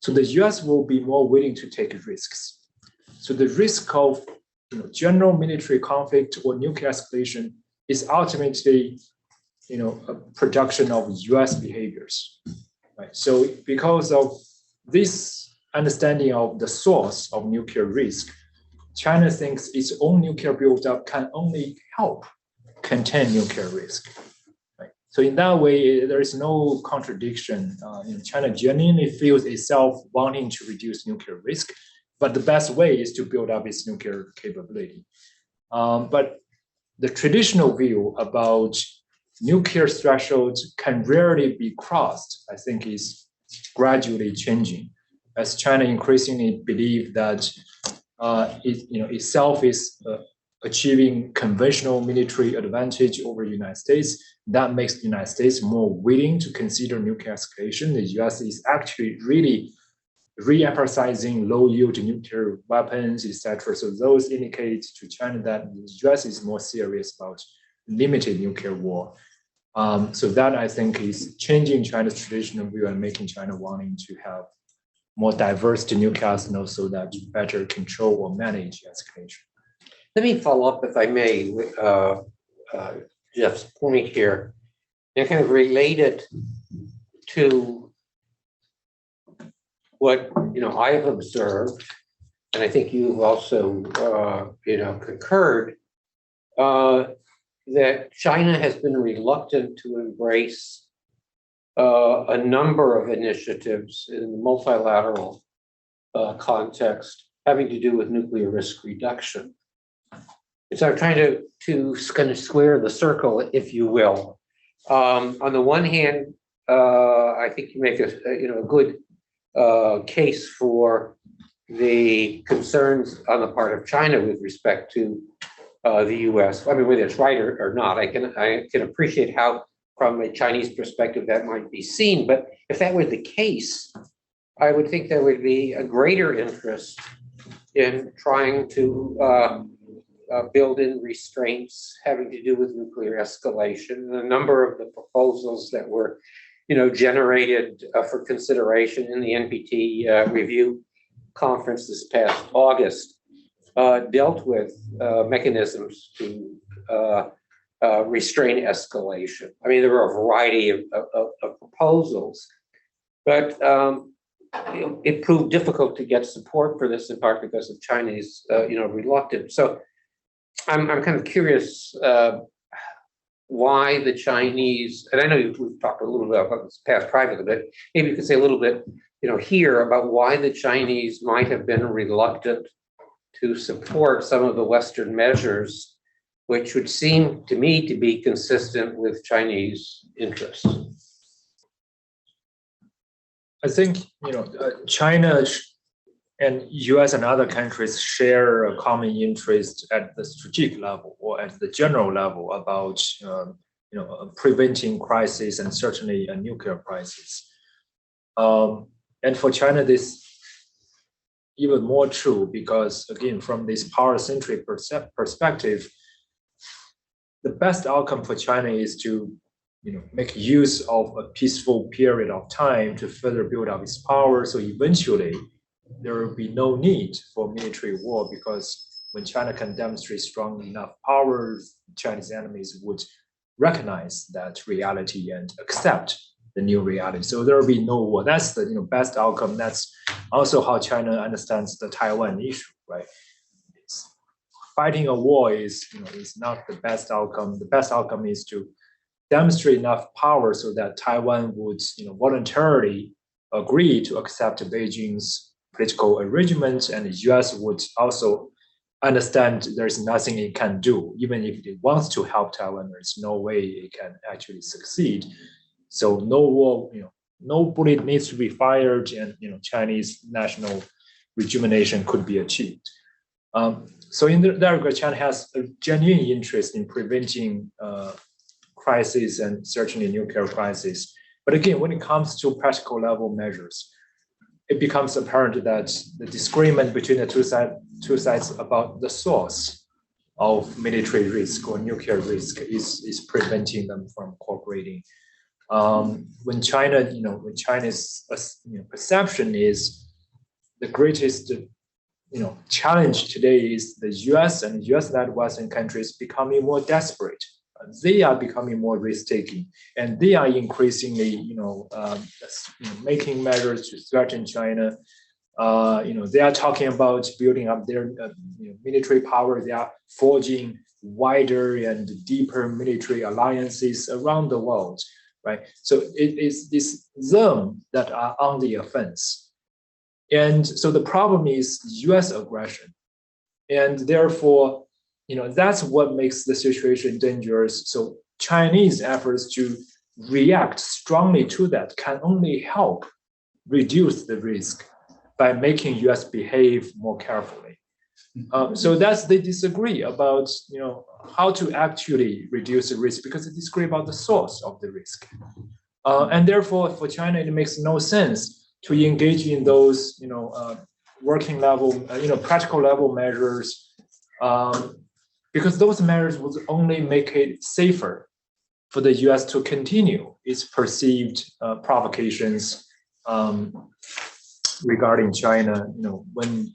So the U.S. will be more willing to take risks. So the risk of general military conflict or nuclear escalation is ultimately a production of US behaviors. Right? So because of this understanding of the source of nuclear risk, China thinks its own nuclear buildup can only help contain nuclear risk. Right? So in that way, there is no contradiction. China genuinely feels itself wanting to reduce nuclear risk, but the best way is to build up its nuclear capability. But the traditional view about nuclear thresholds can rarely be crossed, I think, is gradually changing as China increasingly believes that itself is achieving conventional military advantage over the United States. That makes the United States more willing to consider nuclear escalation. The US is actually really re-emphasizing low-yield nuclear weapons, etc. So those indicate to China that the US is more serious about limited nuclear war. So that, I think, is changing China's traditional view and making China wanting to have more diverse nuclear arsenals so that you better control or manage escalation. Let me follow up, if I may, with Jeff's point here, and kind of relate it to what I have observed, and I think you've also concurred, that China has been reluctant to embrace a number of initiatives in the multilateral context having to do with nuclear risk reduction. And so I'm trying to kind of square the circle, if you will. On the one hand, I think you make a good case for the concerns on the part of China with respect to the U.S. I mean, whether it's right or not, I can appreciate how from a Chinese perspective, that might be seen. But if that were the case, I would think there would be a greater interest in trying to build in restraints having to do with nuclear escalation. A number of the proposals that were, generated for consideration in the NPT review conference this past August dealt with mechanisms to restrain escalation. I mean, there were a variety of proposals, but it proved difficult to get support for this, in part because of Chinese, reluctance. So I'm kind of curious why the Chinese, and I know we've talked a little bit about this past privately, but maybe you could say a little bit, here about why the Chinese might have been reluctant to support some of the Western measures, which would seem to me to be consistent with Chinese interests. I think, China and US and other countries share a common interest at the strategic level or at the general level about, preventing crisis and certainly a nuclear crisis. And for China, this even more true because, again, from this power-centric perspective, the best outcome for China is to make use of a peaceful period of time to further build up its power. So eventually, there will be no need for military war because when China can demonstrate strong enough power, Chinese enemies would recognize that reality and accept the new reality. So there will be no war. That's the best outcome. That's also how China understands the Taiwan issue, right? Fighting a war is not the best outcome. The best outcome is to demonstrate enough power so that Taiwan would voluntarily agree to accept Beijing's political arrangement, and the US would also understand there's nothing it can do. Even if it wants to help Taiwan, there's no way it can actually succeed. So no war, no bullet needs to be fired, and Chinese national rejuvenation could be achieved. So in that regard, China has a genuine interest in preventing crisis and certainly nuclear crisis. But again, when it comes to practical level measures, it becomes apparent that the disagreement between the two sides about the source of military risk or nuclear risk is preventing them from cooperating. When China's perception is the greatest challenge today is the US and US-led Western countries becoming more desperate. They are becoming more risk-taking, and they are increasingly, making measures to threaten China. They are talking about building up their military power. They are forging wider and deeper military alliances around the world, right? So it is this them that are on the offense. And so the problem is US aggression. And therefore, that's what makes the situation dangerous. So Chinese efforts to react strongly to that can only help reduce the risk by making US behave more carefully. So they disagree about how to actually reduce the risk because they disagree about the source of the risk. And therefore, for China, it makes no sense to engage in those working level, practical level measures. Because those measures would only make it safer for the US to continue its perceived provocations regarding China. When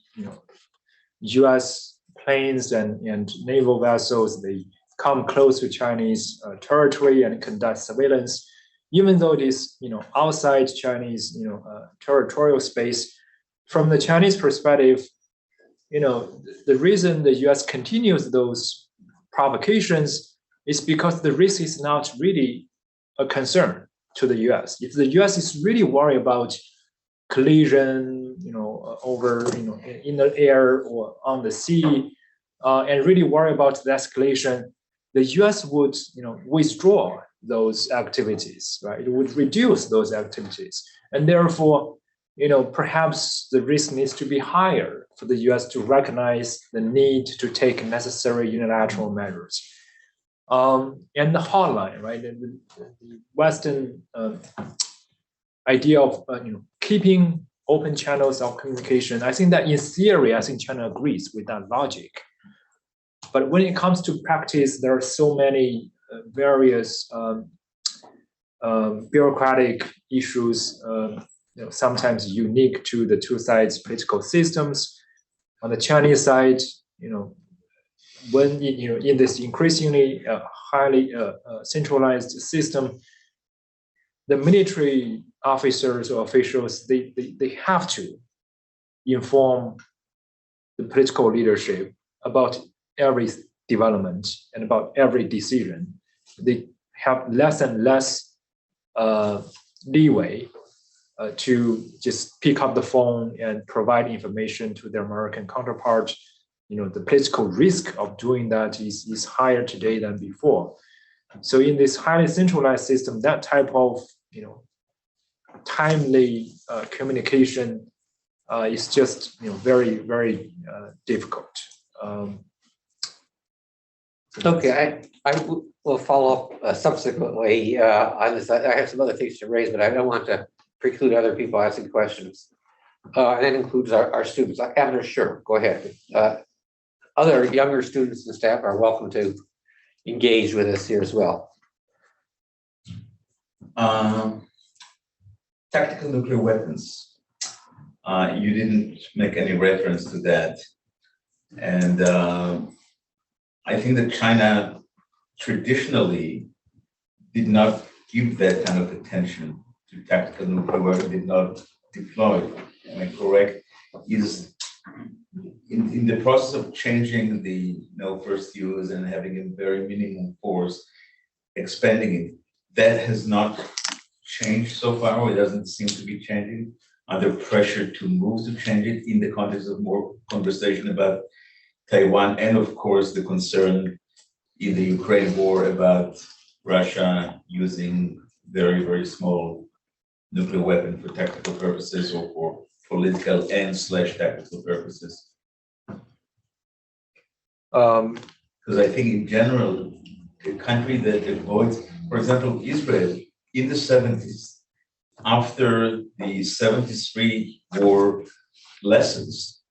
US planes and naval vessels, they come close to Chinese territory and conduct surveillance, even though it is outside Chinese territorial space. From the Chinese perspective, the reason the US continues those provocations is because the risk is not really a concern to the US. If the US is really worried about collision, over, in the air or on the sea, and really worried about the escalation, the US would, withdraw those activities, right? It would reduce those activities. And therefore, perhaps the risk needs to be higher for the US to recognize the need to take necessary unilateral measures. And the hotline, right? The Western idea of keeping open channels of communication. I think that in theory, I think China agrees with that logic. But when it comes to practice, there are so many various bureaucratic issues, sometimes unique to the two sides' political systems. On the Chinese side, when in this increasingly highly centralized system, the military officers or officials they have to inform the political leadership about every development and about every decision. They have less and less leeway to just pick up the phone and provide information to their American counterpart. The political risk of doing that is higher today than before. So in this highly centralized system, that type of timely communication is just very, very difficult. Okay, I will follow up subsequently on this. I have some other things to raise, but I don't want to preclude other people asking questions. And that includes our students. Abner, sure, go ahead. Other younger students and staff are welcome to engage with us here as well. Tactical nuclear weapons. You didn't make any reference to that. And I think that China traditionally did not give that kind of attention to tactical nuclear weapons, did not deploy. Am I correct? Is in the process of changing the no first use and having a very minimum force, expanding it, that has not changed so far, or it doesn't seem to be changing, under pressure to move to change it in the context of more conversation about Taiwan, and of course the concern in the Ukraine war about Russia using very, very small nuclear weapon for tactical purposes or for political and / tactical purposes. Because I think in general, a country that avoids, for example, Israel in the 70s, after the 73 war lessons,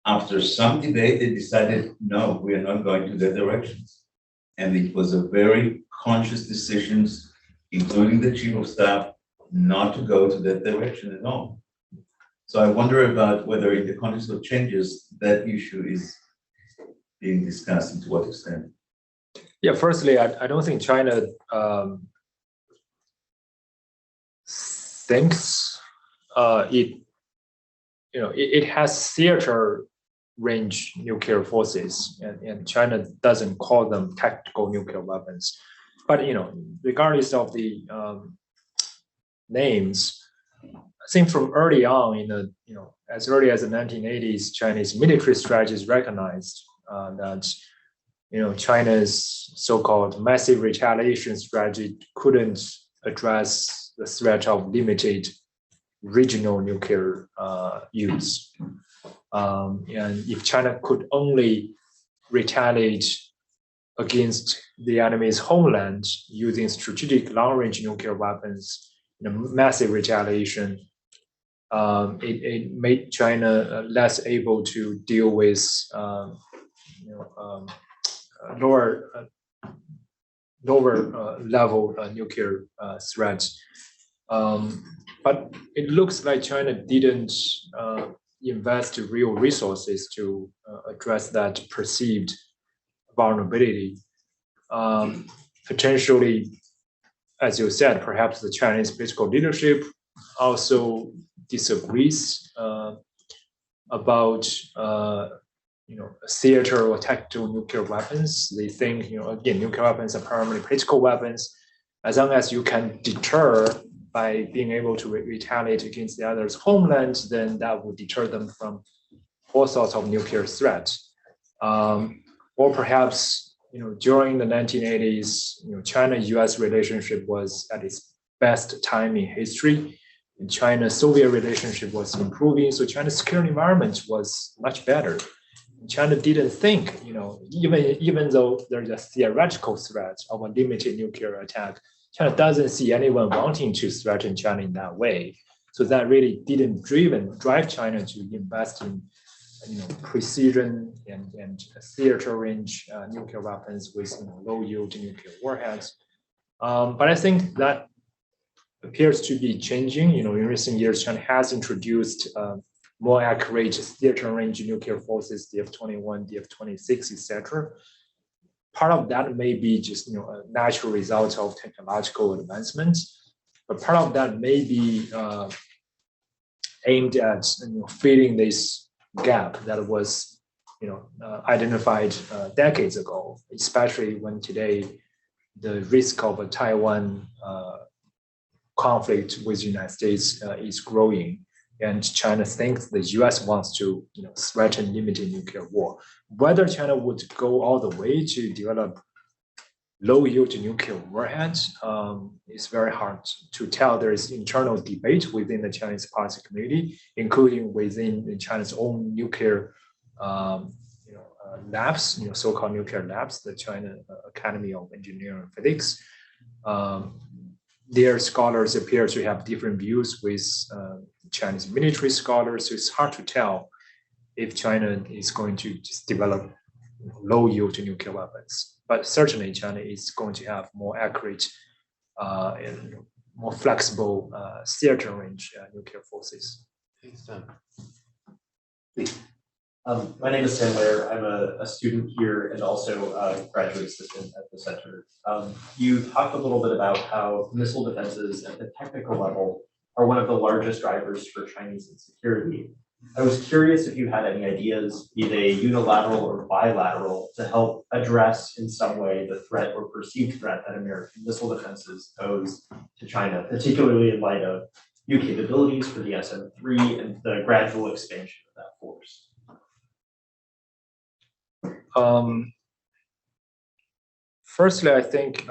after some debate, they decided, no, we are not going to that direction. And it was a very conscious decision, including the chief of staff, not to go to that direction at all. So I wonder about whether in the context of changes, that issue is being discussed and to what extent. Yeah, firstly, I don't think China thinks it has theater range nuclear forces, and China doesn't call them tactical nuclear weapons. But regardless of the names, I think from early on as early as the 1980s, Chinese military strategists recognized that China's so-called massive retaliation strategy couldn't address the threat of limited regional nuclear use. And if China could only retaliate against the enemy's homeland using strategic long-range nuclear weapons, massive retaliation, it made China less able to deal with lower level nuclear threats. But it looks like China didn't invest real resources to address that perceived vulnerability. Potentially, as you said, perhaps the Chinese political leadership also disagrees about theater or tactical nuclear weapons. They think, again, nuclear weapons are primarily political weapons. As long as you can deter by being able to retaliate against the other's homeland, then that would deter them from all sorts of nuclear threats. Or perhaps, during the 1980s, China-U.S. relationship was at its best time in history. And China-Soviet relationship was improving, so China's security environment was much better. China didn't think, even though there's a theoretical threat of a limited nuclear attack, China doesn't see anyone wanting to threaten China in that way. So that really didn't drive China to invest in, precision and theater range nuclear weapons with low yield nuclear warheads. But I think that appears to be changing. In recent years, China has introduced more accurate theater range nuclear forces, DF-21, DF-26, etc. Part of that may be just a natural result of technological advancements, but part of that may be aimed at filling this gap that was identified decades ago, especially when today the risk of a Taiwan conflict with the United States is growing, and China thinks the U.S. wants to threaten limited nuclear war. Whether China would go all the way to develop low-yield nuclear warheads is very hard to tell. There is internal debate within the Chinese policy community, including within China's own nuclear labs, so-called nuclear labs, the China Academy of Engineering and Physics. Their scholars appear to have different views with Chinese military scholars, so it's hard to tell if China is going to just develop low-yield nuclear weapons. But certainly China is going to have more accurate and more flexible theater range nuclear forces. Thanks, Tom. My name is Sam Lair. I'm a student here and also a graduate assistant at the center. You talked a little bit about how missile defenses at the technical level are one of the largest drivers for Chinese insecurity. I was curious if you had any ideas, be they unilateral or bilateral, to help address in some way the threat or perceived threat that American missile defenses pose to China, particularly in light of new capabilities for the SM-3 and the gradual expansion of that force. Firstly, I think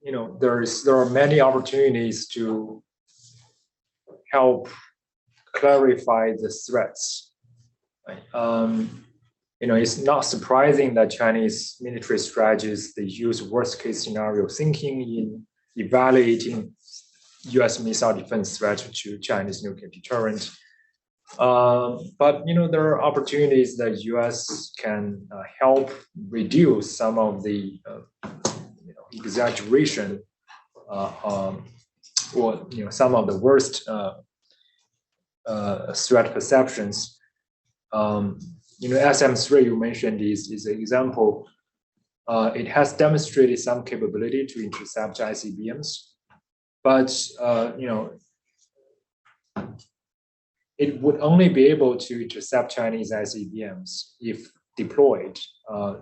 there are many opportunities to help clarify the threats. Right? It's not surprising that Chinese military strategists, they use worst-case scenario thinking in evaluating U.S. missile defense threat to Chinese nuclear deterrent. But there are opportunities that U.S. can help reduce some of the exaggeration or some of the worst threat perceptions. SM-3 you mentioned is an example. It has demonstrated some capability to intercept ICBMs, but it would only be able to intercept Chinese ICBMs if deployed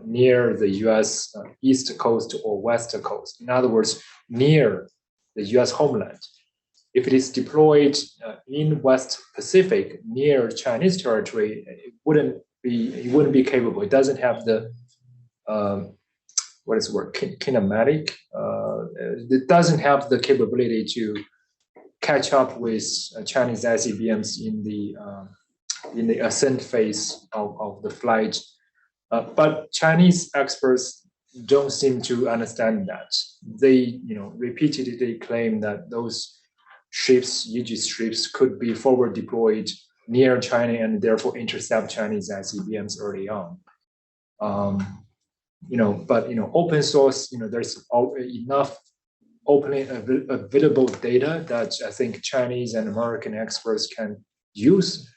near the U.S. East Coast or West Coast. In other words, near the U.S. homeland. If it is deployed in West Pacific near Chinese territory, it wouldn't be capable. It doesn't have the kinematic. It doesn't have the capability to catch up with Chinese ICBMs in the ascent phase of the flight. But Chinese experts don't seem to understand that. They repeatedly claim that those ships, Aegis ships, could be forward deployed near China and therefore intercept Chinese ICBMs early on. But open source, there's enough openly available data that I think Chinese and American experts can use,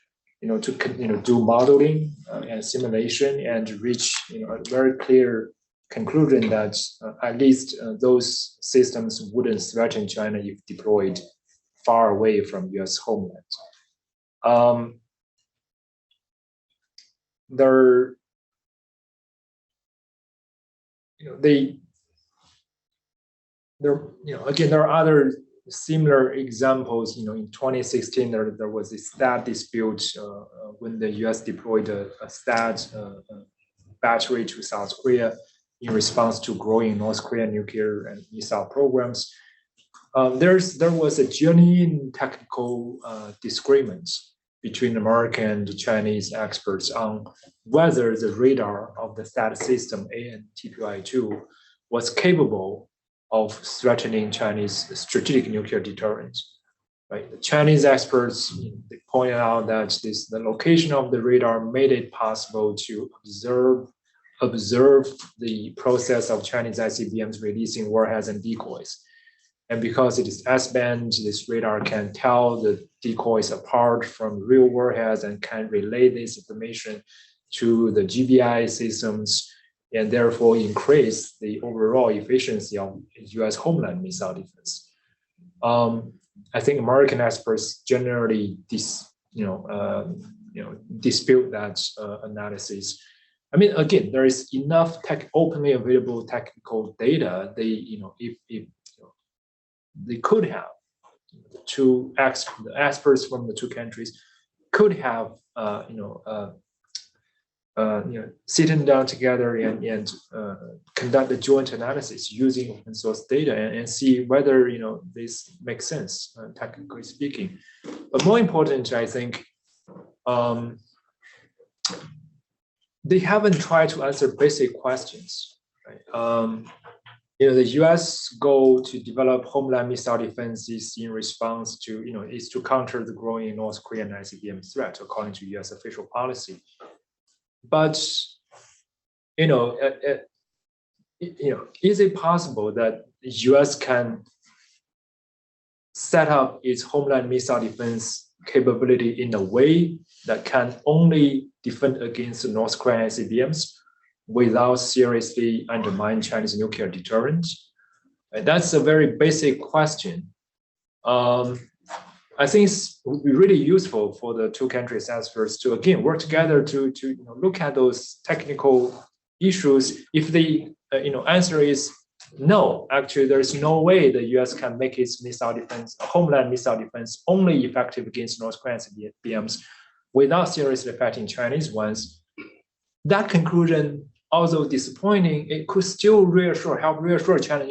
to do modeling and simulation and reach a very clear conclusion that at least those systems wouldn't threaten China if deployed far away from U.S. homeland. There are other similar examples. In 2016, there was a STAT dispute when the U.S. deployed a STAT battery to South Korea in response to growing North Korean nuclear and missile programs. There was a genuine technical disagreement between American and Chinese experts on whether the radar of the THAAD system AN/TPY-2 was capable of threatening Chinese strategic nuclear deterrent. Right, the Chinese experts they pointed out that the location of the radar made it possible to observe the process of Chinese ICBMs releasing warheads and decoys. And because it is S-band, this radar can tell the decoys apart from real warheads and can relay this information to the GBI systems and therefore increase the overall efficiency of U.S. homeland missile defense. I think American experts generally dispute that analysis. I mean, again, there is enough openly available technical data. They could have the experts from the two countries could have sitting down together and conduct a joint analysis using open source data and see whether this makes sense technically speaking. But more important, I think they haven't tried to answer basic questions. Right? The U.S. goal to develop homeland missile defenses in response to is to counter the growing North Korean ICBM threat, according to U.S. official policy. But is it possible that the U.S. can set up its homeland missile defense capability in a way that can only defend against the North Korean ICBMs without seriously undermining Chinese nuclear deterrent? And that's a very basic question. I think it would be really useful for the two countries experts to again work together to look at those technical issues. If the answer is no, actually there is no way the U.S. can make its missile defense, homeland missile defense, only effective against North Korean ICBMs without seriously affecting Chinese ones. That conclusion, although disappointing, it could still help reassure China.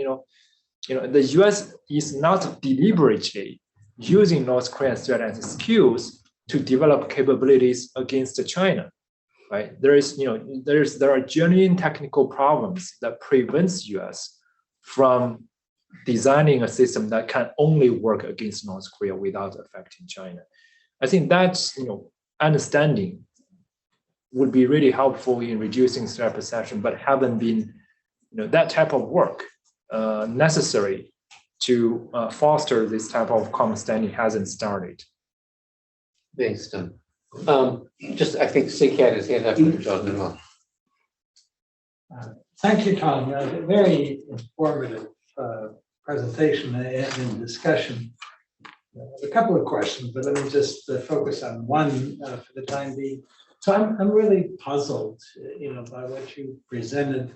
The U.S. is not deliberately using North Korean threat as excuse to develop capabilities against China, right? There are genuine technical problems that prevents U.S. from designing a system that can only work against North Korea without affecting China. I think that's understanding would be really helpful in reducing threat perception, but haven't been that type of work necessary to foster this type of common standing hasn't started. Thanks, Tom. I think CK had his hand up for John as well. Thank you, Tom. A very informative presentation and discussion. A couple of questions, but let me just focus on one for the time being. So I'm really puzzled, by what you presented,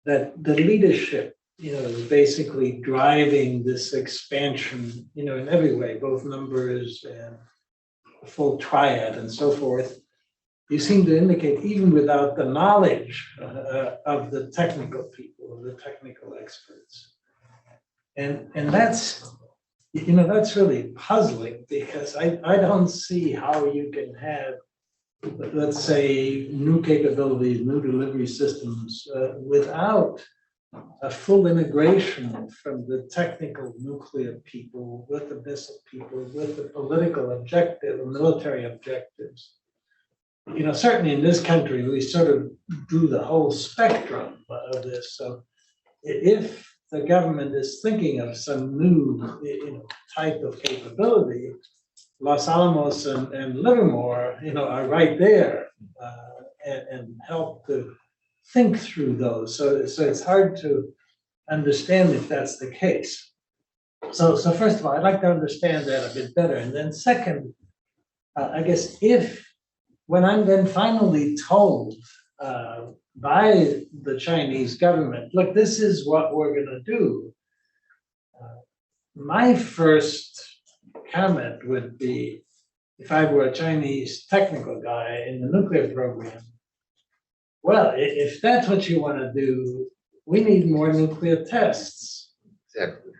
that the leadership, is basically driving this expansion, in every way, both numbers and the full triad and so forth. You seem to indicate even without the knowledge of the technical people, the technical experts. And that's, that's really puzzling because I don't see how you can have, let's say, new capabilities, new delivery systems without a full integration from the technical nuclear people with the missile people, with the political objective, the military objectives. Certainly in this country, we sort of do the whole spectrum of this. So if the government is thinking of some new type of capability, Los Alamos and Livermore, are right there and help to think through those. So it's hard to understand if that's the case. So first of all, I'd like to understand that a bit better. And then second, I guess when I'm then finally told by the Chinese government, look, this is what we're going to do, my first comment would be, if I were a Chinese technical guy in the nuclear program, well, if that's what you want to do, we need more nuclear tests. Exactly.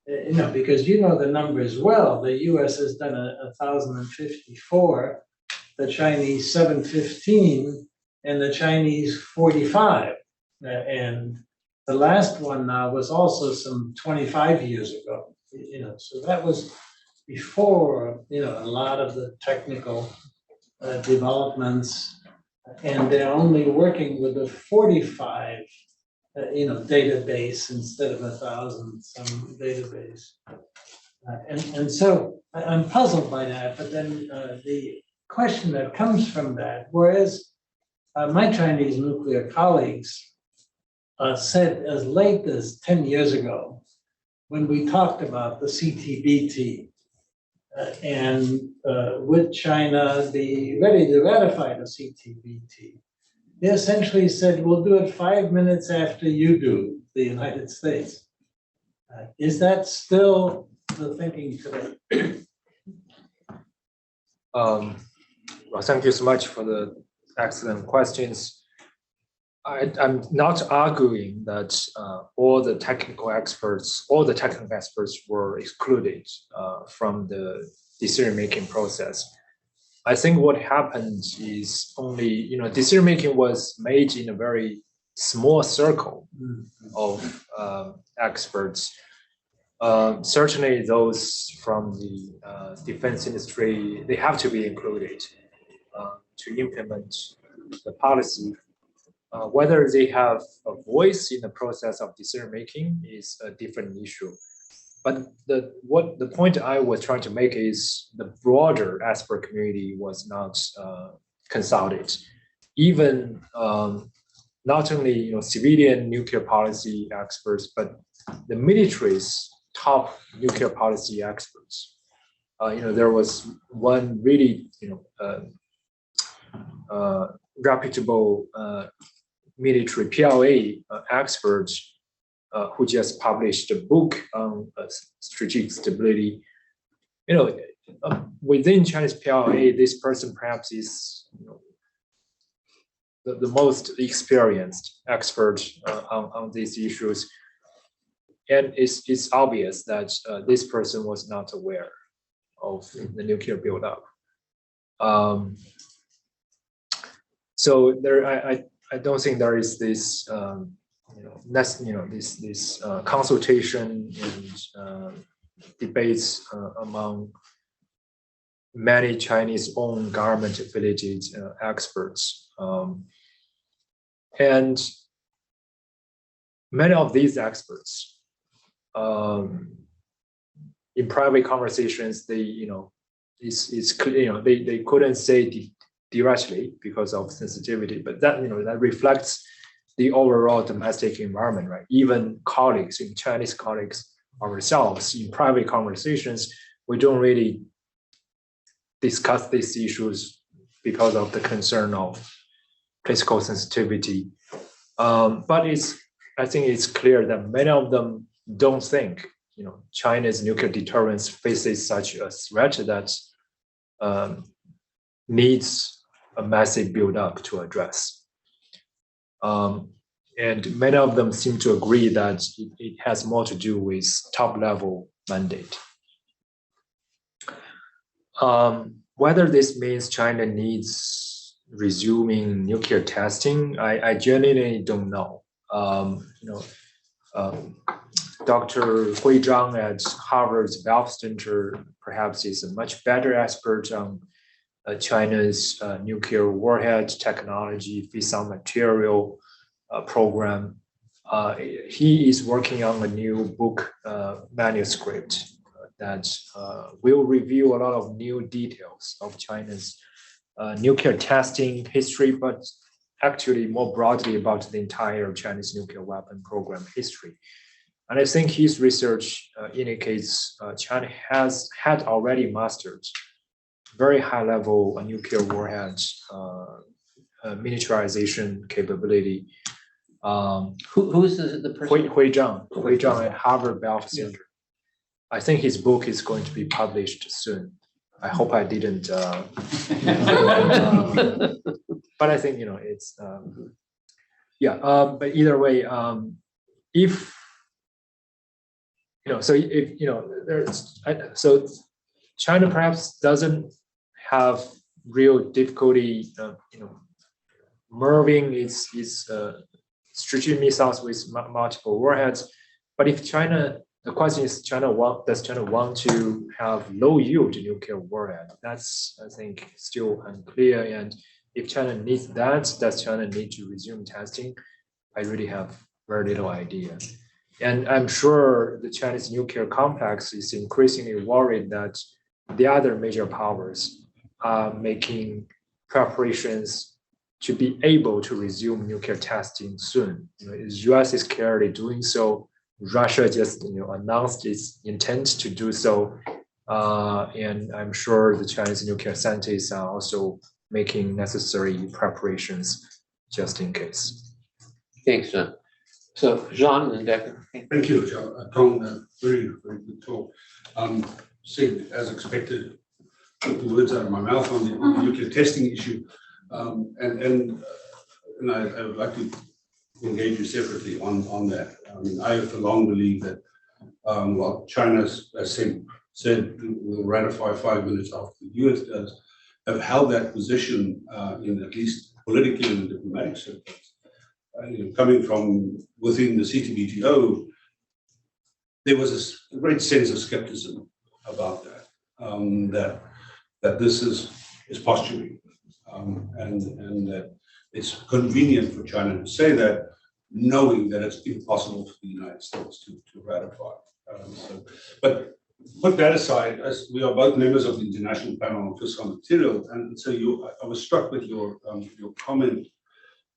because you know the numbers well. The U.S. has done 1,054, the Chinese 715, and the Chinese 45. And the last one now was also some 25 years ago. So that was before a lot of the technical developments, and they're only working with a 45 database instead of 1,000 some database. And so I'm puzzled by that, but then the question that comes from that, whereas my Chinese nuclear colleagues said as late as 10 years ago, when we talked about the CTBT, and with China be ready to ratify the CTBT, they essentially said, we'll do it 5 minutes after you do, the United States. Is that still the thinking today? Well, thank you so much for the excellent questions. I'm not arguing that all the technical experts were excluded from the decision-making process. I think what happened is only, decision-making was made in a very small circle of experts. Certainly those from the defense industry, they have to be included to implement the policy. Whether they have a voice in the process of decision-making is a different issue. But the point I was trying to make is the broader expert community was not consulted. Even not only civilian nuclear policy experts, but the military's top nuclear policy experts. There was one really reputable military PLA expert who just published a book on strategic stability. Within Chinese PLA, this person perhaps is the most experienced expert on these issues. And it's obvious that this person was not aware of the nuclear buildup. So there, I don't think there is this this consultation and debates among many Chinese-owned government-affiliated experts, and many of these experts, in private conversations, they it's clear they couldn't say directly because of sensitivity, but that that reflects the overall domestic environment, right? Even colleagues, Chinese colleagues ourselves, in private conversations, we don't really discuss these issues because of the concern of political sensitivity. But I think it's clear that many of them don't think China's nuclear deterrence faces such a threat that needs a massive build-up to address. And many of them seem to agree that it has more to do with top-level mandate. Whether this means China needs resuming nuclear testing, I genuinely don't know. Dr. Hui Zhang at Harvard's Valve Center perhaps is a much better expert on China's nuclear warhead technology, fissile material program. He is working on a new book manuscript that will reveal a lot of new details of China's nuclear testing history, but actually more broadly about the entire Chinese nuclear weapon program history. And I think his research indicates China had already mastered very high-level nuclear warheads miniaturization capability. Who's the person? Hui Zhang at Harvard Valve Center. I think his book is going to be published soon. I hope I didn't. But I think it's But either way, if So if, so China perhaps doesn't have real difficulty, merging its strategic missiles with multiple warheads. But if China, the question is, does China want to have low yield nuclear warhead? That's, I think, still unclear. And if China needs that, does China need to resume testing? I really have very little idea. And I'm sure the Chinese nuclear complex is increasingly worried that the other major powers are making preparations to be able to resume nuclear testing soon. The US is clearly doing so. Russia just announced its intent to do so. And I'm sure the Chinese nuclear scientists are also making necessary preparations just in case. Thanks, John. So Jean and Decker. Thank you, Tom. Very, very good talk. Said as expected, took the words out of my mouth on the nuclear testing issue. And I would like to engage you separately on that. I mean, I have long believed that while China, as said, will ratify 5 minutes after the US does, have held that position in at least politically and diplomatic circles. Coming from within the CTBTO, there was a great sense of skepticism about that, that this is posturing, and that it's convenient for China to say that, knowing that it's impossible for the United States to ratify. But put that aside, as we are both members of the International Panel on Fissile Material, and so I was struck with your comment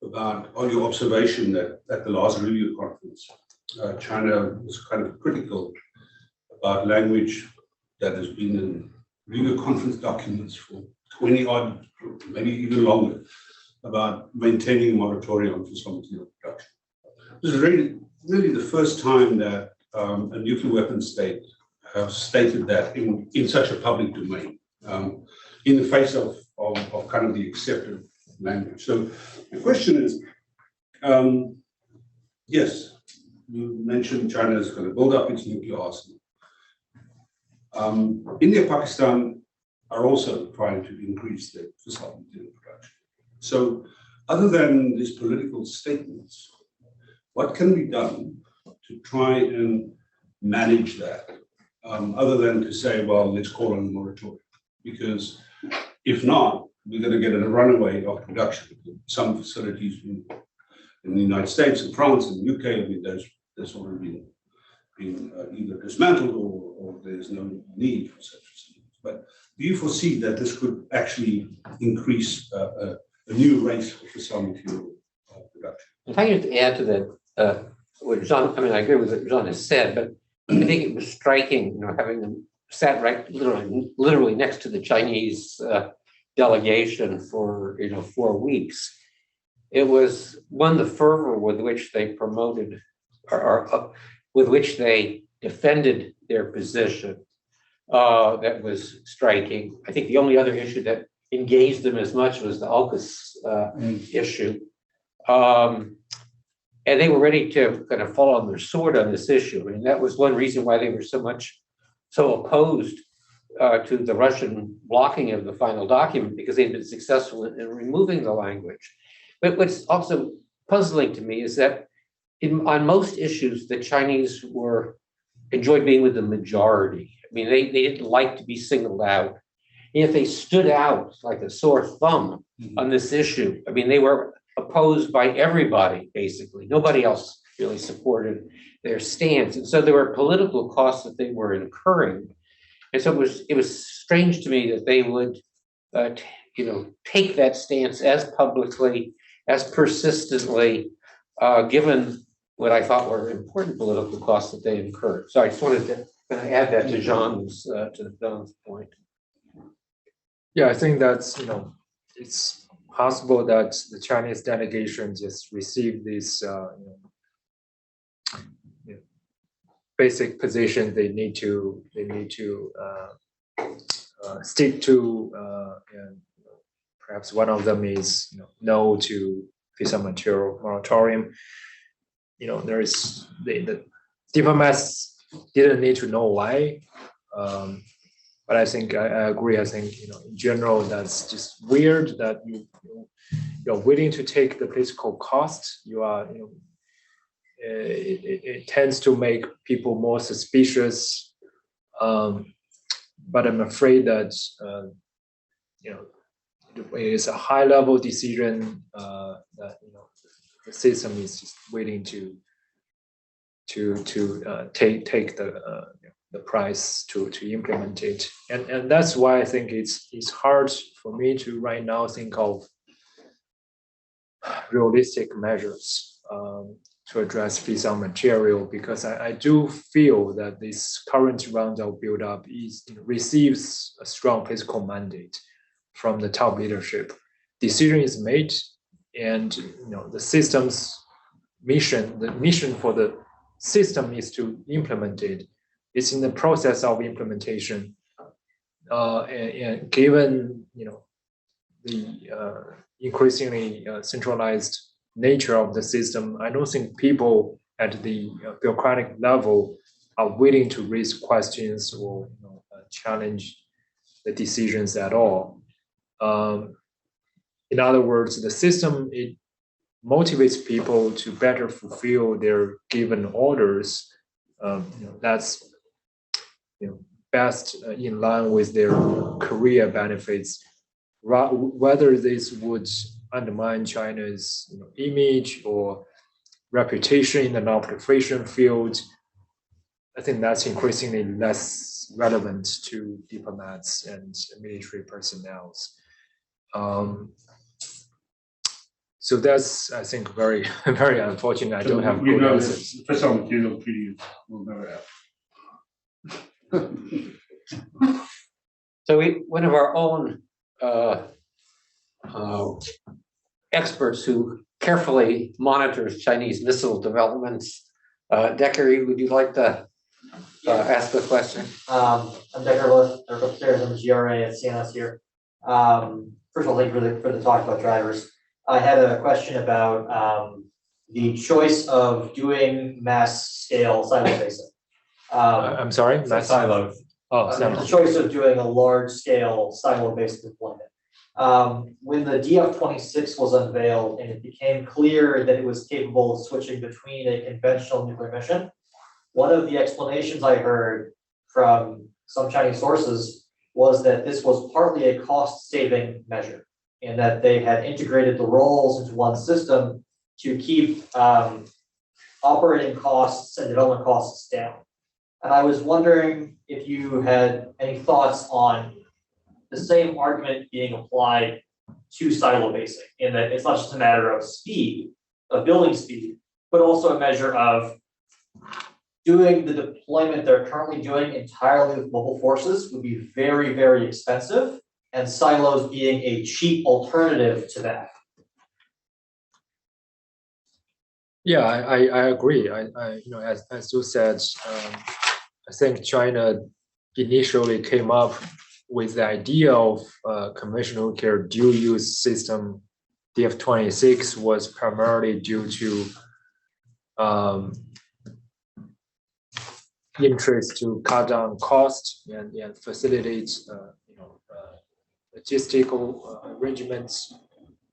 about, on your observation that at the last review conference, China was kind of critical about language that has been in review conference documents for 20 odd, maybe even longer, about maintaining a moratorium on fissile material production. This is really the first time that a nuclear weapons state has stated that in such a public domain, in the face of kind of the accepted language. So the question is, yes, you mentioned China is going to build up its nuclear arsenal. India, Pakistan are also trying to increase their fissile material production. So other than these political statements, what can be done to try and manage that, other than to say, well, let's call on a moratorium? Because if not, we're going to get a runaway of production. Some facilities in the United States and France and the UK, I mean, there's already been either dismantled or there's no need for such facilities. But do you foresee that this could actually increase a new race for fissile material production? If I could add to that, what Jean, I mean, I agree with what Jean has said, but I think it was striking, having them sat right literally next to the Chinese delegation for 4 weeks. It was the fervor with which they promoted or with which they defended their position that was striking. I think the only other issue that engaged them as much was the AUKUS issue. And they were ready to kind of fall on their sword on this issue. I mean, that was one reason why they were so opposed to the Russian blocking of the final document, because they'd been successful in removing the language. But what's also puzzling to me is that on most issues, the Chinese enjoyed being with the majority. I mean, they didn't like to be singled out. And if they stood out like a sore thumb on this issue, I mean, they were opposed by everybody, basically. Nobody else really supported their stance. And so there were political costs that they were incurring. And so it was strange to me that they would, take that stance as publicly, as persistently, given what I thought were important political costs that they incurred. So I just wanted to add that to Jean's point. Yeah, I think that's, it's possible that the Chinese delegation just received this basic position they need to stick to, and perhaps one of them is no to fissile material moratorium. There is the diplomats didn't need to know why. But I think I agree. I think in general that's just weird that you're willing to take the political cost. You are it tends to make people more suspicious. But I'm afraid that it is a high level decision that the system is just willing to take the price to implement it, and that's why I think it's hard for me to right now think of realistic measures to address fissile material, because I do feel that this current round of buildup receives a strong political mandate from the top leadership. Decision is made, and the system's mission, the mission for the system is to implement it. It's in the process of implementation, and given the increasingly centralized nature of the system, I don't think people at the bureaucratic level are willing to raise questions or challenge the decisions at all. In other words, the system, it motivates people to better fulfill their given orders. That's best in line with their career benefits. Whether this would undermine China's image or reputation in the non-proliferation field, I think that's increasingly less relevant to diplomats and military personnel. So that's, I think, very, very unfortunate. I don't have good answers. Fissile material treaty will never happen. So one of our own experts who carefully monitors Chinese missile developments, Decker, would you like to ask a question? I'm Decker Lith, I work upstairs in the GRA at CNS here. First of all, thank you for the talk about drivers. I had a question about the choice of doing mass scale silo basing. I'm sorry, mass Silos. The choice of doing a large scale silo based deployment. When the DF-26 was unveiled and it became clear that it was capable of switching between a conventional nuclear mission, one of the explanations I heard from some Chinese sources was that this was partly a cost saving measure, and that they had integrated the roles into one system to keep operating costs and development costs down. And I was wondering if you had any thoughts on the same argument being applied to silo basing, in that it's not just a matter of speed, of building speed, but also a measure of doing the deployment they're currently doing entirely with mobile forces would be very, very expensive, and silos being a cheap alternative to that. Yeah, I agree. As you said, I think China initially came up with the idea of conventional nuclear dual-use system. DF-26 was primarily due to interest to cut down cost and facilitate logistical arrangements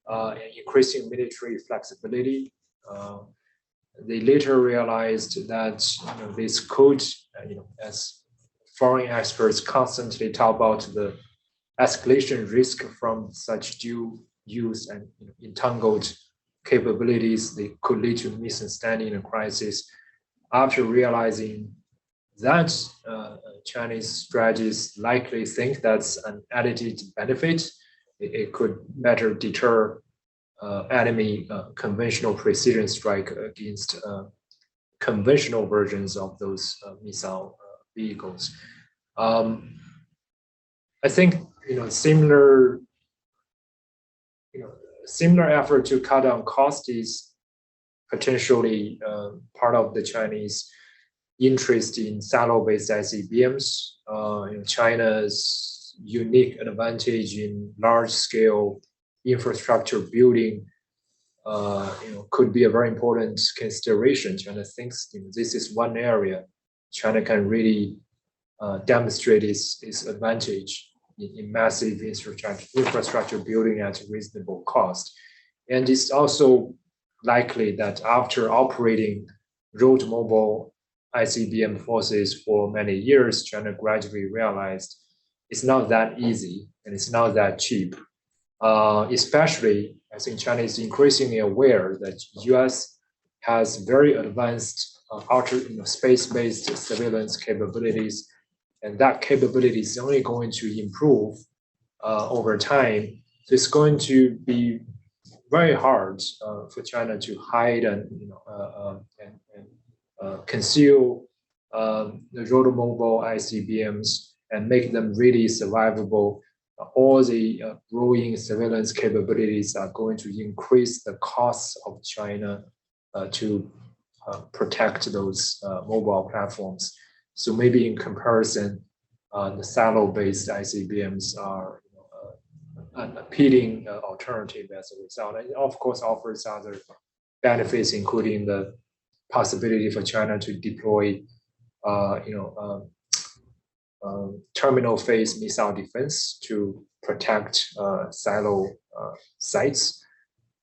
and increasing military flexibility. They later realized that this could, as foreign experts constantly talk about the escalation risk from such dual use and entangled capabilities, they could lead to misunderstanding and crisis. After realizing that Chinese strategists likely think that's an added benefit, it could better deter enemy conventional precision strike against conventional versions of those missile vehicles. I think similar effort to cut down cost is potentially part of the Chinese interest in silo-based ICBMs. China's unique advantage in large-scale infrastructure building could be a very important consideration. China thinks this is one area China can really demonstrate its advantage in massive infrastructure building at a reasonable cost. And it's also likely that after operating road mobile ICBM forces for many years, China gradually realized it's not that easy and it's not that cheap. Especially, I think China is increasingly aware that U.S. has very advanced space-based surveillance capabilities, and that capability is only going to improve over time. So it's going to be very hard for China to hide and conceal the road mobile ICBMs and make them really survivable. All the growing surveillance capabilities are going to increase the costs of China to protect those mobile platforms. So maybe in comparison, the silo-based ICBMs are an appealing alternative as a result. And of course, offers other benefits, including the possibility for China to deploy, terminal phase missile defense to protect silo sites.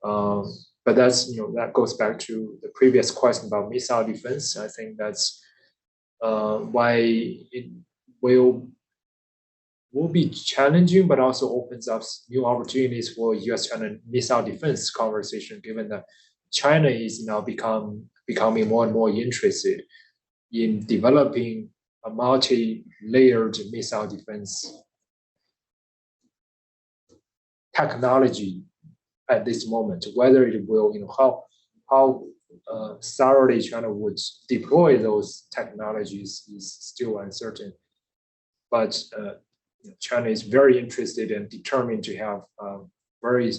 But that goes back to the previous question about missile defense. I think that's why it will be challenging, but also opens up new opportunities for U.S.-China missile defense conversation, given that China is now becoming more and more interested in developing a multi-layered missile defense technology at this moment. Whether it will, how thoroughly China would deploy those technologies is still uncertain. But China is very interested and determined to have very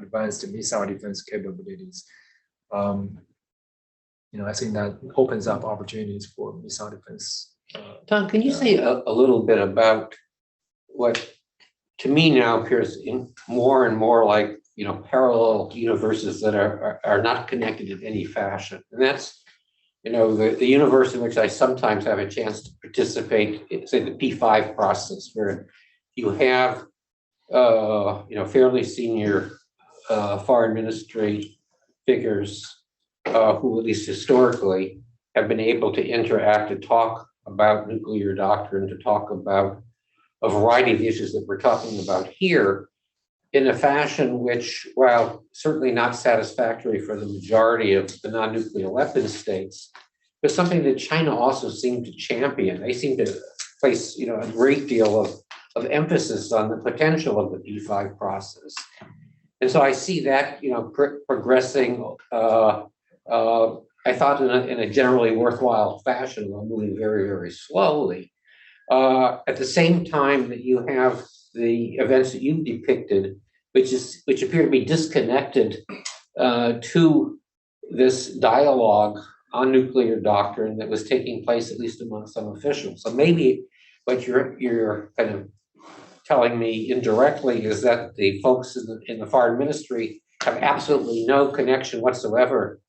advanced missile defense capabilities. I think that opens up opportunities for missile defense. Tom, can you say a little bit about what to me now appears in more and more like parallel universes that are not connected in any fashion? And that's the universe in which I sometimes have a chance to participate in, say, the P5 process, where you have fairly senior foreign ministry figures who, at least historically, have been able to interact and talk about nuclear doctrine, to talk about a variety of issues that we're talking about here in a fashion which, while certainly not satisfactory for the majority of the non-nuclear weapon states, but something that China also seemed to champion. They seem to place a great deal of emphasis on the potential of the P5 process. And so I see that progressing I thought in a generally worthwhile fashion, while moving very, very slowly. At the same time that you have the events that you depicted, which appear to be disconnected to this dialogue on nuclear doctrine that was taking place, at least among some officials. So maybe what you're kind of telling me indirectly is that the folks in the foreign ministry have absolutely no connection whatsoever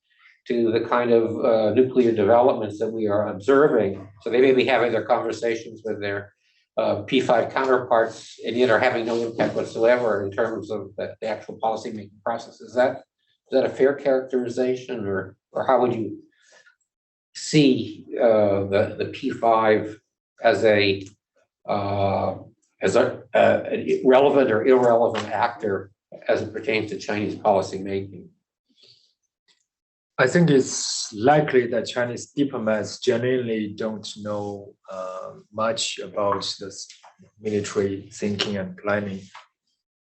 to the kind of nuclear developments that we are observing. So they may be having their conversations with their P5 counterparts and yet are having no impact whatsoever in terms of the actual policymaking process. Is that a fair characterization, or how would you see the P5 as a relevant or irrelevant actor as it pertains to Chinese policymaking? I think it's likely that Chinese diplomats genuinely don't know much about this military thinking and planning.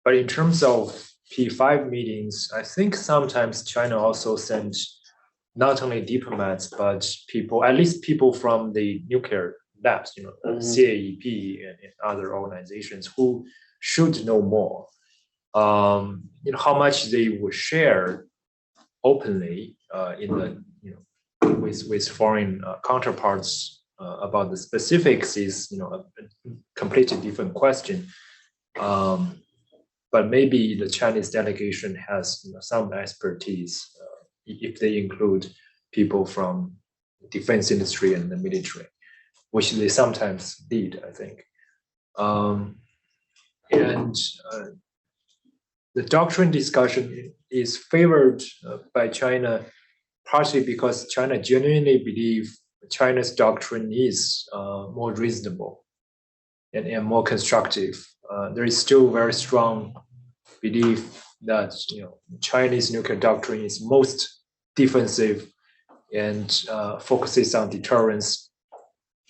But in terms of P5 meetings, I think sometimes China also sends not only diplomats, but people, at least people from the nuclear labs, CAEP and other organizations who should know more. How much they would share openly with foreign counterparts about the specifics is a completely different question. But maybe the Chinese delegation has some expertise if they include people from defense industry and the military. which they sometimes did, I think. And the doctrine discussion is favored by China, partially because China genuinely believes China's doctrine is more reasonable and more constructive. There is still very strong belief that Chinese nuclear doctrine is most defensive and focuses on deterrence.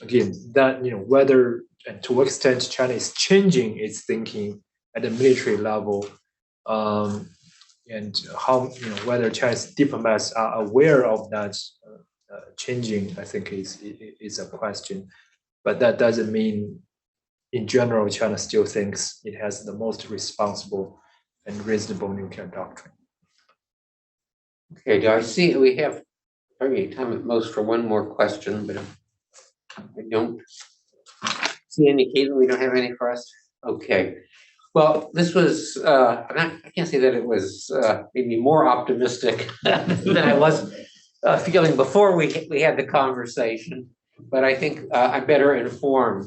Again, that whether and to what extent China is changing its thinking at the military level, and how whether Chinese diplomats are aware of that changing, I think is a question. But that doesn't mean, in general, China still thinks it has the most responsible and reasonable nuclear doctrine. Okay, do I see we have probably time at most for one more question, but I don't see any, Caitlin, we don't have any for us? Okay. Well, this was, I can't say that it was maybe more optimistic than I was feeling before we had the conversation, but I think I'm better informed,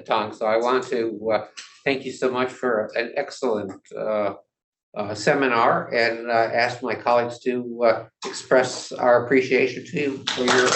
Tong. So I want to thank you so much for an excellent seminar, and ask my colleagues to express our appreciation to you for your